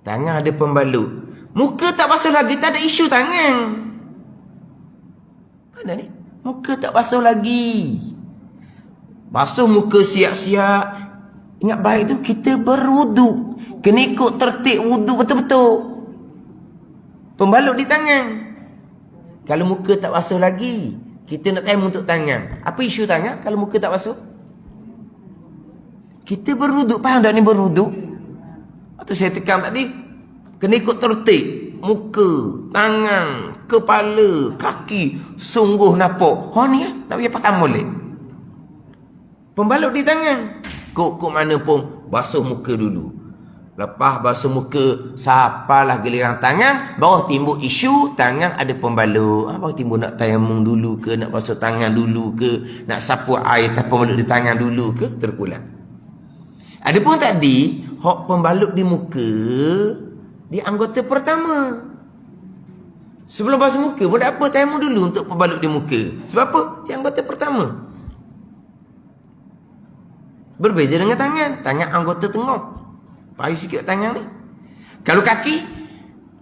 Tangan ada pembalut. Muka tak basuh lagi, tak ada isu tangan. Mana ni? Muka tak basuh lagi. Basuh muka siap-siap. Ingat baik tu, kita berwuduk. Kena ikut tertib wuduk betul-betul. Pembalut di tangan. Kalau muka tak basuh lagi, kita nak tayamum untuk tangan. Apa isu tangan kalau muka tak basuh? Kita berwuduk. Faham tak ni berwuduk? Itu saya tekan tadi. Kena ikut tertib. Muka, tangan, kepala, kaki. Sungguh nampak. Ni nak biar faham boleh. Pembalut di tangan. Kok mana pun basuh muka dulu. Lepas basuh muka, sapalah giliran tangan, baru timbul isu tangan ada pembalut. Baru timbul nak tayamum dulu ke, nak basuh tangan dulu ke, nak sapu air tak pembalut di tangan dulu ke, terpulang. Adapun tadi, hok pembalut di muka, di anggota pertama. Sebelum basuh muka, buat apa tayamum dulu untuk pembalut di muka? Sebab apa? Yang anggota pertama. Berbeza dengan tangan. Tangan anggota tengah. Payu sikit tangan ni. Kalau kaki,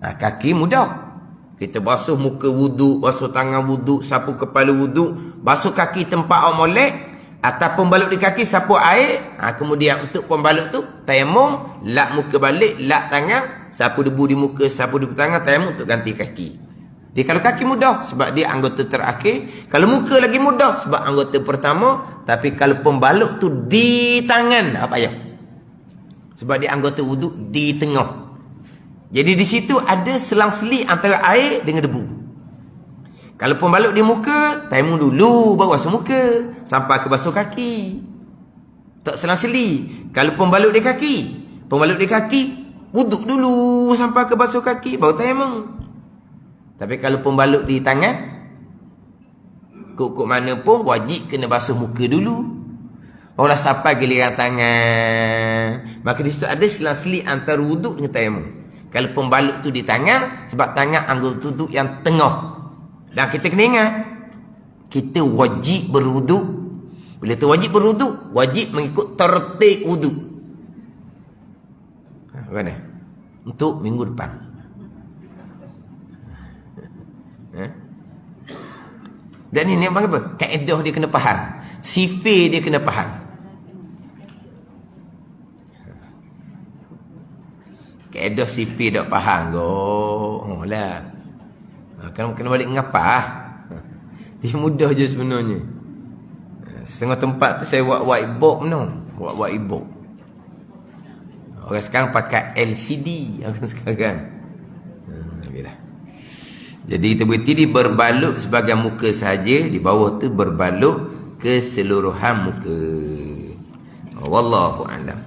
kaki mudah. Kita basuh muka wuduk, basuh tangan wuduk, sapu kepala wuduk, basuh kaki tempat awak molek, atau pembalut di kaki, sapu air. Kemudian untuk pembalut tu, tayamum, lap muka balik, lap tangan, sapu debu di muka, sapu debu tangan, tayamum untuk ganti kaki. Dia kalau kaki mudah sebab dia anggota terakhir, kalau muka lagi mudah sebab anggota pertama, tapi kalau pembalut tu di tangan, apa ya? Sebab dia anggota wuduk di tengah. Jadi di situ ada selang-seli antara air dengan debu. Kalau pembalut di muka, tayamum dulu baru basuh muka sampai ke basuh kaki. Tak selang-seli. Kalau pembalut di kaki, wuduk dulu sampai ke basuh kaki baru tayamum. Tapi kalau pembalut di tangan, kok mana pun wajib kena basuh muka dulu. Barulah sampai giliran tangan. Maka di situ ada selang-seli antara wuduk dengan tayamum. Kalau pembalut tu di tangan, sebab tangan anggota tu yang tengah. Dan kita kena ingat, kita wajib berwuduk. Bila tu wajib berwuduk, wajib mengikut tertib wuduk. Mana? Untuk minggu depan. Dan ini apa? Kaedah dia kena faham. Sifir dia kena faham. Kaedah sifir tak faham. Oh lah. Kena balik ngapa? Dia mudah je sebenarnya. Setengah tempat tu saya buat whiteboard no. Buat whiteboard. Orang sekarang pakai LCD. Orang sekarang. Okeylah. Jadi kita berarti dia berbalut sebahagian muka saja, di bawah tu berbalut keseluruhan muka. Wallahu a'lam.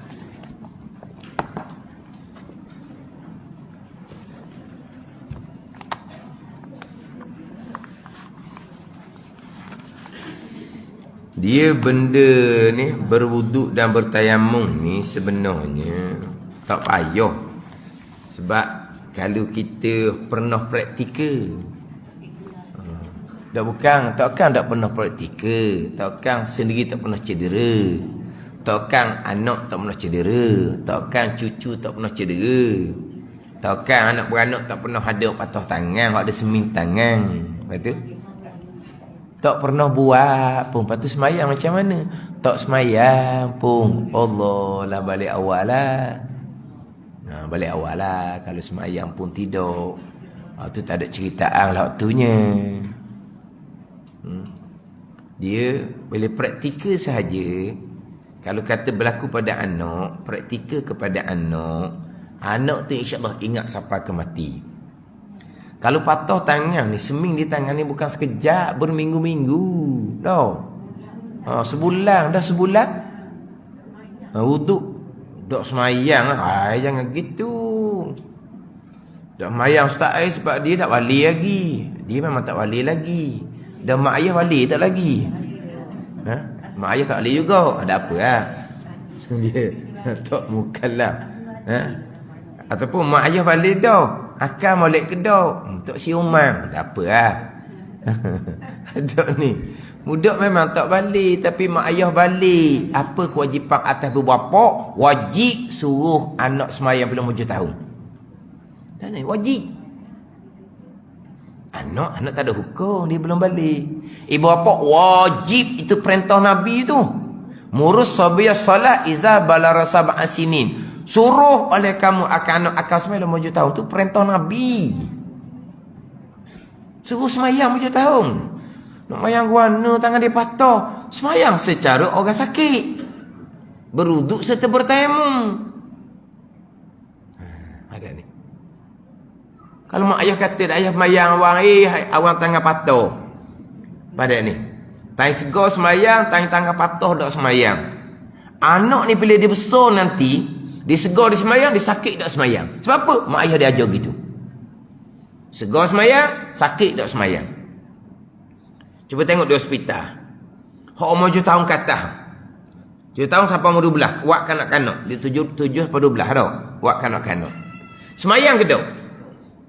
Dia benda ni berwuduk dan bertayamum ni sebenarnya tak payah. Sebab kalau kita pernah praktikal, takkan tak pernah praktikal, takkan sendiri tak pernah cedera, takkan anak tak pernah cedera, takkan cucu tak pernah cedera, takkan anak beranak tak pernah ada patah tangan, ada seming tangan. Lepas tu tak pernah buat pun. Lepas tu semayang macam mana? Tak semayang pun. Allah lah, balik awal lah. Balik awal lah. Kalau semayang pun tidur, tu tak ada ceritaan lah waktunya. Dia boleh praktikal sahaja. Kalau kata berlaku pada anak, praktikal kepada anak tu insyaAllah ingat sampai ke mati. Kalau patah tangan ni, seming di tangan ni bukan sekejap, berminggu-minggu. Sebulan, dah sebulan. Wuduk. Dok semayang lah. Jangan gitu. Dok semayang ustaz sebab dia tak wali lagi. Dia memang tak wali lagi. Dan mak ayah wali tak lagi. Mak ayah tak wali juga. Ada apa lah. Dia tak mukallaf. Ataupun mak ayah wali dah. Akan molek kedok. Untuk si Umar. Ada apa lah. Dok ni. Budak memang tak balik, tapi mak ayah balik. Apa kewajipan atas berbapa? Wajib suruh anak semayang belum 7 tahun. Dan wajib. Anak tak ada hukum, dia belum balik. Ibu bapa wajib, itu perintah Nabi tu. Murus sabiyas salat iza balara sab'a sinin. Suruh oleh kamu akan anak akan semayang belum 7 tahun. Tu perintah Nabi. Suruh semayang 7 tahun. Nak mayang guana tangan dia patah, semayang secara orang sakit, beruduk serta bertayamum. Ada ni. Kalau mak ayah kata ayah mayang awang tangan patah, pada ni tai segar semayang, tangan patah dak semayang. Anak ni bila dia besar nanti, dia segar dia semayang, dia sakit dak semayang. Sebab apa? Mak ayah dia ajar gitu. Segar semayang, sakit dak semayang. Cuba tengok di hospital. Hak umur 7 tahun ke atas. 7 tahun sampai umur 12. Wak kanak-kanak. Dia 7 sampai 12 dah. Wak kanak-kanak. Semayang ke tak?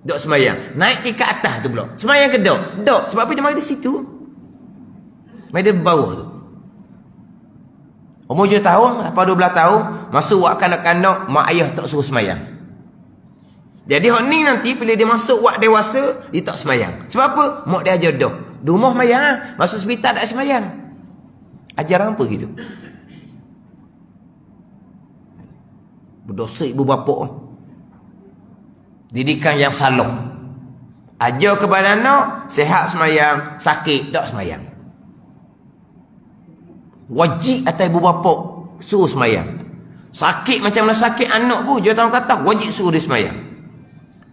Dok semayang. Naik tingkat atas tu pula. Semayang ke dok? Dok. Sebab apa dia mari di situ? Mari dia bawah tu. Umur 7 tahun, apa 12 tahun, masuk wak kanak-kanak, mak ayah tak suruh semayang. Jadi hak ni nanti bila dia masuk wak dewasa, dia tak semayang. Sebab apa? Mak dia ajar dah. Di rumah semayang lah. Masuk hospital tak semayang. Ajaran apa gitu? Berdosa ibu bapa. Didikan yang salah. Ajar kepada anak, sihat semayang, sakit tak semayang. Wajib atas ibu bapa suruh semayang. Sakit macam mana sakit anak pun, dia tahu kata wajib suruh dia semayang.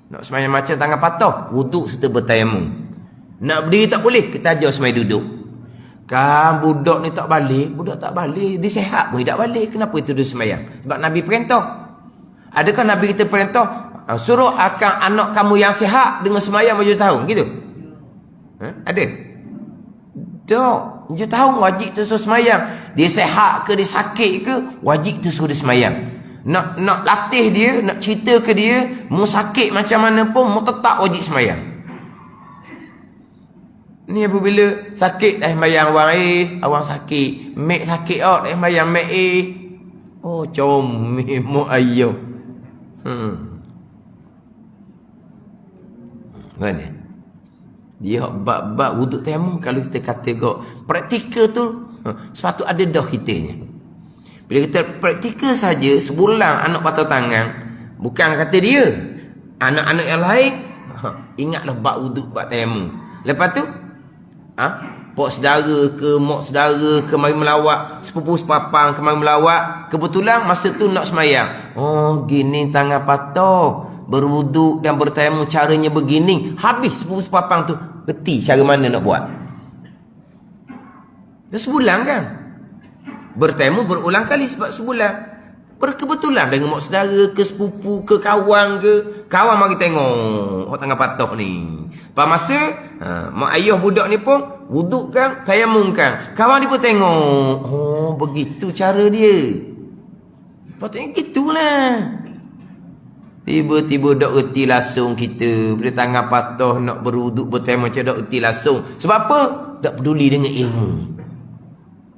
Nak semayang macam tangan patah, wuduk serta bertayamum. Nak berdiri tak boleh, kita ajar semayang duduk. Kan budak ni tak balik, dia sihat pun tak balik. Kenapa itu dia semayang? Sebab Nabi perintah. Adakah Nabi kita perintah suruh akan anak kamu yang sihat dengan semayang 7 tahun gitu? Ada? Tak. 7 tahun wajib tu suruh semayang. Dia sihat ke, dia sakit ke, wajib tu suruh dia semayang. Nak latih dia, nak cerita ke dia, mu sakit macam mana pun, mu tetap wajib semayang. Ni apabila sakit dah semayang awang sakit, mek sakit dah semayang mek oh comel mu ayah. Mana? Dia bab wuduk tayamum, kalau kita kata kok praktikal tu sepatut ada dah kitanya. Bila kita praktikal saja sebulan anak patah tangan, bukan kata dia, anak-anak yang lain ingatlah bab wuduk, bab tayamum. Lepas tu pok saudara ke mak saudara ke mari melawat, sepupu sepapang ke mari melawat, kebetulan masa tu nak semayang. Oh gini tangan patah, berwuduk dan bertayamum caranya begini. Habis sepupu sepapang tu reti cara mana nak buat. Dah sebulan kan. Bertayamum berulang kali sebab sebulan. Berkebetulan dengan mak saudara ke sepupu ke kawan ke. Kawan mari tengok orang tangan patah ni. Lepas masa mak ayah budak ni pun wuduk kan, tayamum kan. Kawan dia pun tengok. Oh begitu cara dia. Patutnya gitulah. Tiba-tiba dak erti langsung kita. Bila tangan patah nak berwuduk bertayamum macam dak erti langsung. Sebab apa? Tak peduli dengan ilmu.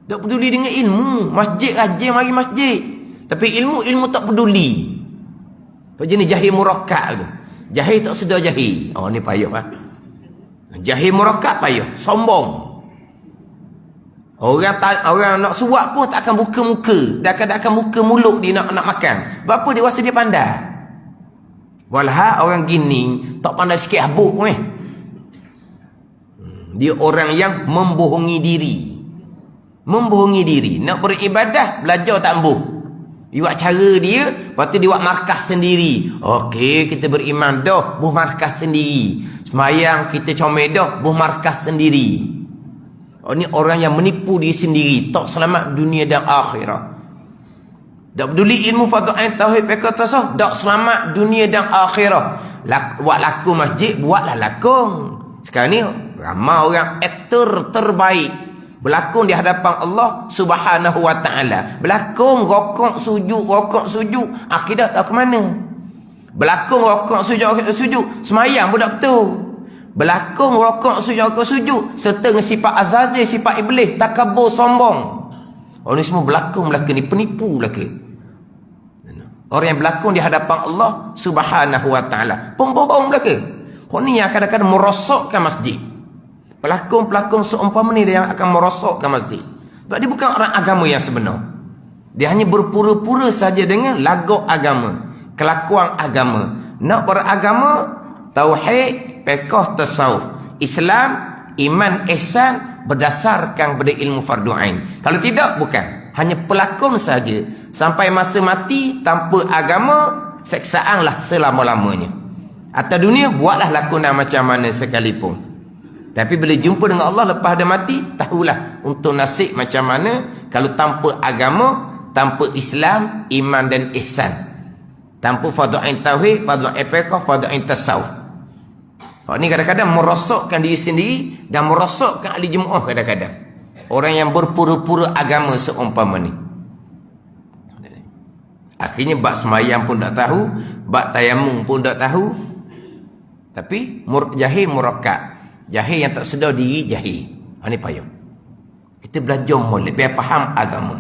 Tak peduli dengan ilmu. Masjid rajin mari masjid. Tapi ilmu tak peduli. Apa jenis jahil murakkab tu? Jahil tak sedar jahil. Oh ni payah lah. Jahil murakkab payah. Sombong. Orang nak suap pun tak akan buka muka. Tak akan buka mulut dia nak makan. Sebab apa? Dia rasa dia pandai. Walha orang gini tak pandai sikit habuk weh. Dia orang yang membohongi diri. Membohongi diri. Nak beribadah, belajar tak ambuh. Dia buat cara dia, lepas tu dia buat markas sendiri. Okey, kita beriman dah, buh markas sendiri. Semayang kita comel dah, buh markas sendiri. Oh ni orang yang menipu diri sendiri, tak selamat dunia dan akhirat. Tak peduli ilmu fadha'in tauhid fiqh tasawuf, tak selamat dunia dan akhirat. Buat lakon masjid, buatlah lakon. Sekarang ni ramai orang aktor terbaik berlakon di hadapan Allah Subhanahu wa taala. Berlakon rokok sujud, akidah tak ke mana. Berlakon rokok sujud, semayang pun tak betul. Berlakon rokok sujud serta dengan sifat azazil, sifat iblis, takabur, sombong. Orang ni semua berlakon ni penipu belaka. Orang yang berlakon di hadapan Allah Subhanahu wa taala pembohong belaka. Orang ni yang kadang-kadang merosokkan masjid. Pelakon-pelakon seumpama ni dia yang akan merosokkan masjid. Sebab dia bukan orang agama yang sebenar. Dia hanya berpura-pura saja dengan lagak agama, kelakuan agama. Nak beragama, tauhid, fiqh, tasawuf, Islam, iman, ihsan berdasarkan pada ilmu fardu ain. Kalau tidak, bukan. Hanya pelakon saja. Sampai masa mati tanpa agama, seksaanlah selama-lamanya. Atas dunia, buatlah lakonan macam mana sekalipun. Tapi bila jumpa dengan Allah lepas dia mati, tahulah untuk nasib macam mana kalau tanpa agama, tanpa Islam, iman dan ihsan. Tanpa fardhu'ain tauhid, fardhu'ain fiqh, fardhu'ain tasawuf. Ni kadang-kadang merosokkan diri sendiri dan merosokkan ahli jemaah kadang-kadang. Orang yang berpura-pura agama seumpama ni. Akhirnya bab semayang pun tak tahu, bab tayamum pun tak tahu. Tapi jahil murakkab. Jahil yang tak sedar diri jahil. Ini payah. Kita belajar molek biar faham agama.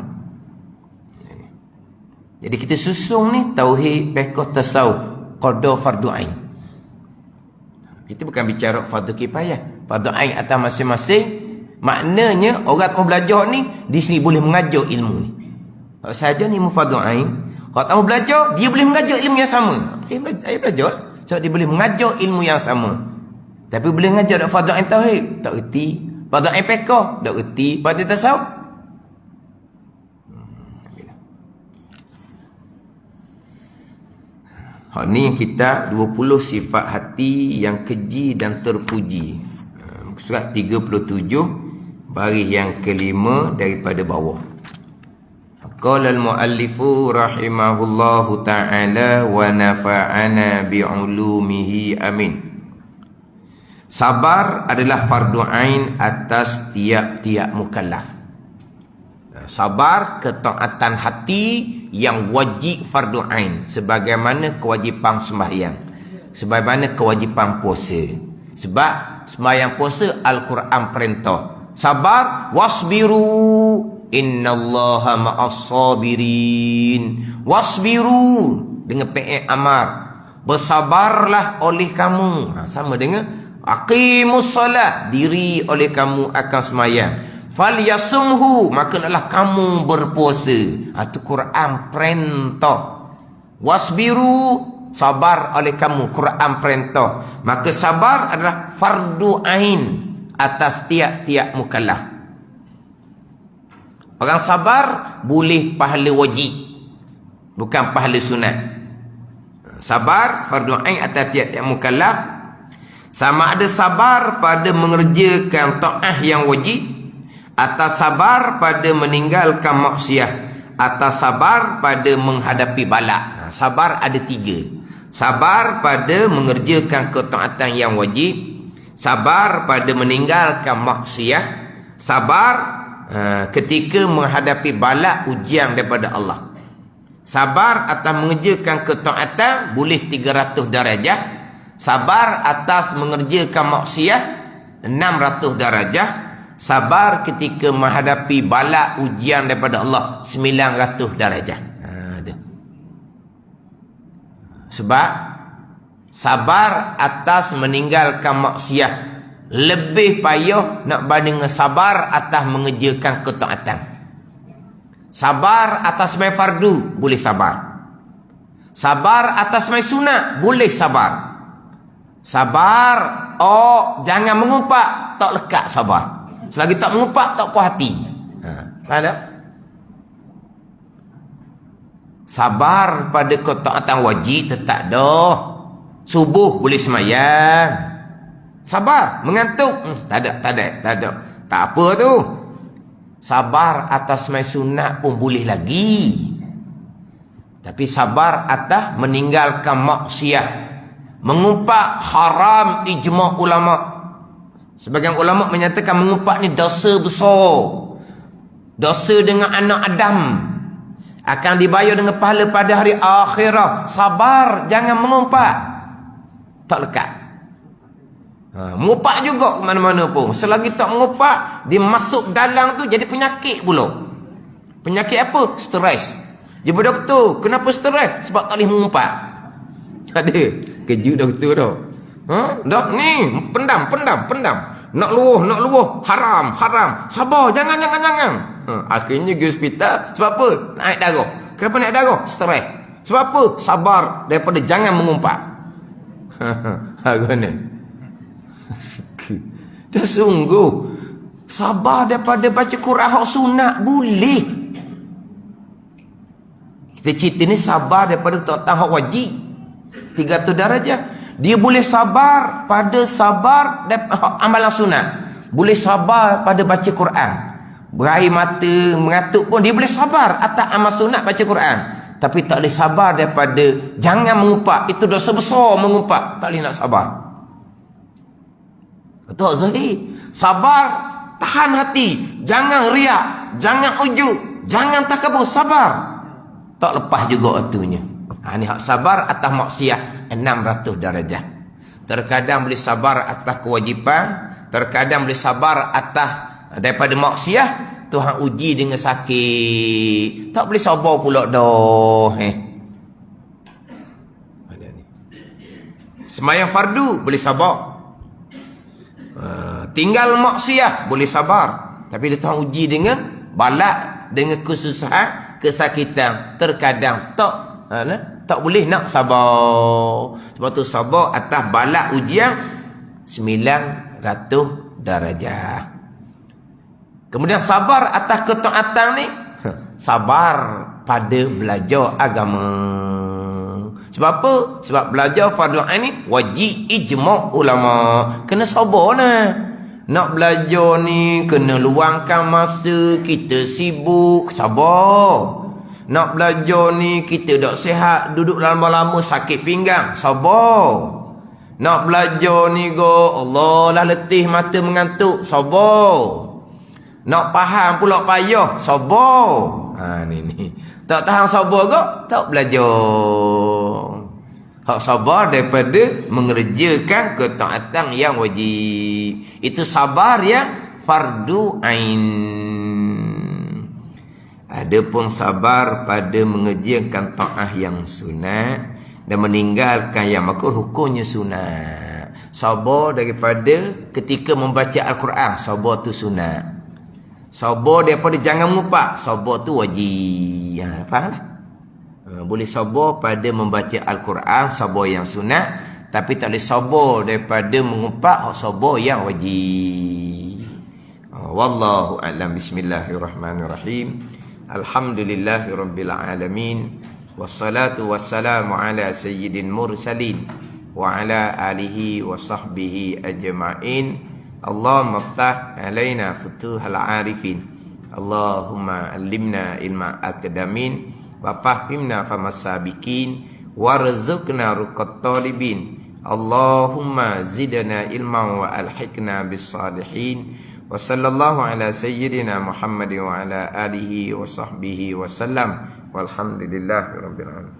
Jadi kita susung ni tauhid, fiqh, tasawuf, qada, fardu ain. Kita bukan bicara fardu kifayah. Fardu ain atas masing-masing. Maknanya orang mau belajar ni di sini boleh mengajar ilmu ni. Kalau saja ni fardu ain, kalau tak mau belajar dia boleh mengajar ilmu yang sama. Saya belajar sebab dia boleh mengajar ilmu yang sama. Tapi boleh mengajar dak fardu ain tauhid, tak reti. Fardu ain fiqh, tak reti. Fardu tasawuf. Ni kita 20 sifat hati yang keji dan terpuji. Surat 37 baris yang kelima daripada bawah. Qala al-muallifu rahimahullahu ta'ala wa nafa'ana bi'ulumihi amin. Sabar adalah fardu ain atas tiap-tiap mukallaf. Sabar ketaatan hati yang wajib fardu ain, sebagaimana kewajipan sembahyang, sebagaimana kewajipan puasa. Sebab sembahyang puasa Al-Quran perintah. Sabar, wasbiru innallaha ma'as sabirin. Wasbiru dengan fi'il amar, bersabarlah oleh kamu. Sama dengan aqimus solat, diri oleh kamu akan sembahyang. Falyasumhu, maka hendaklah kamu berpuasa. Itu Quran perintah. Wasbiru, sabar oleh kamu, Quran perintah. Maka sabar adalah fardu ain atas tiap-tiap mukallaf. Orang sabar boleh pahala wajib, bukan pahala sunat. Sabar fardu ain atas tiap-tiap mukallaf. Sama ada sabar pada mengerjakan taat yang wajib, atas sabar pada meninggalkan maksiat, atas sabar pada menghadapi bala. Sabar ada 3. Sabar pada mengerjakan ketaatan yang wajib, sabar pada meninggalkan maksiat, sabar ketika menghadapi bala ujian daripada Allah. Sabar atas mengerjakan ketaatan boleh 300 darajah. Sabar atas mengerjakan maksiat 600 darajah. Sabar ketika menghadapi bala ujian daripada Allah 900 darajah. Sebab sabar atas meninggalkan maksiat lebih payah nak banding dengan sabar atas mengerjakan ketaatan. Sabar atas mai fardu boleh sabar. Sabar atas mai sunat boleh sabar. Sabar, jangan mengumpat, tak lekat sabar. Selagi tak mengumpat, tak puas hati. Faham tak? Sabar pada ketaatan wajib tetap dah. Subuh boleh semayang. Sabar, mengantuk. Tak ada. Tak apa tu. Sabar atas semai sunat pun boleh lagi. Tapi sabar atas meninggalkan maksiat, mengumpat haram ijma' ulama'. Sebagian ulama' menyatakan mengumpat ni dosa besar. Dosa dengan anak Adam. Akan dibayar dengan pahala pada hari akhirah. Sabar, jangan mengumpat. Tak lekat. Mengumpat juga mana-mana pun. Selagi tak mengumpat, dia masuk dalam tu jadi penyakit pula. Penyakit apa? Stres. Jumpa doktor, kenapa stres? Sebab tak boleh mengumpat. Ada. Kejut doktor dah. Dok ni, pendam. Nak luah. Haram. Sabar, jangan. Akhirnya pergi hospital. Sebab apa? Naik darah. Kenapa naik darah? Stres. Sebab apa? Sabar daripada jangan mengumpat. Mana? Dah sungguh. Sabar daripada baca Quran hak sunat boleh. Kita cerita ni sabar daripada tak hak wajib 300 darajah. Dia boleh sabar pada sabar amalan sunat. Boleh sabar pada baca Quran. Berair mata, mengatuk pun dia boleh sabar atas amal sunat baca Quran. Tapi tak boleh sabar daripada jangan mengumpat. Itu dosa besar mengumpat. Tak boleh nak sabar. Betul Zahir? Sabar, tahan hati. Jangan riak, jangan ujub, jangan takabur. Sabar. Tak lepas juga atunya. Ni hak sabar atas maksiat 600 darajah. terkadang boleh sabar atas kewajipan, terkadang boleh sabar atas daripada maksiat. Tuhan uji dengan sakit, tak boleh sabar pula dah. Sembahyang fardu boleh sabar, tinggal maksiat boleh sabar, tapi Tuhan uji dengan balak, dengan kesusahan, kesakitan. Terkadang tak boleh nak sabar. Sebab tu sabar atas balak ujian 900 darajah. Kemudian sabar atas ketaatan ni, sabar pada belajar agama. Sebab apa? Sebab belajar fardu ain ni wajib ijma' ulama. Kena sabar nah. Nak belajar ni kena luangkan masa, kita sibuk, sabar. Nak belajar ni kita tak sihat, duduk lama-lama sakit pinggang, sabar. Nak belajar ni go, Allah lah letih mata mengantuk, sabar. Nak faham pula payah, sabar. Ni. Tak tahan sabar go, tak belajar. Hak sabar daripada mengerjakan ketaatan yang wajib. Itu sabar yang fardu ain. Adapun sabar pada mengerjakan taat yang sunat dan meninggalkan yang makruh, hukumnya sunat. Sabar daripada ketika membaca Al-Quran, sabar tu sunat. Sabar daripada jangan mengumpat, sabar tu wajib. Faham tak? Boleh sabar pada membaca Al-Quran, sabar yang sunat, tapi tak boleh sabar daripada mengumpat, sabar yang wajib. Wallahu a'lam. Bismillahirrahmanirrahim. Alhamdulillahirabbil alamin. Wassalatu wassalamu ala sayyidil mursalin wa ala alihi wa sahbihi ajma'in. Allahumma ftah alaina futuhal arifin. Allahumma allimna ilma akadamin wa fahimna famasabikin warzuqna ruqat talibin. Allahumma zidna ilman wa alhiqna bis salihin. Wa sallallahu ala sayyidina Muhammad wa ala alihi wa sahbihi wa sallam. Walhamdulillahirabbil alamin.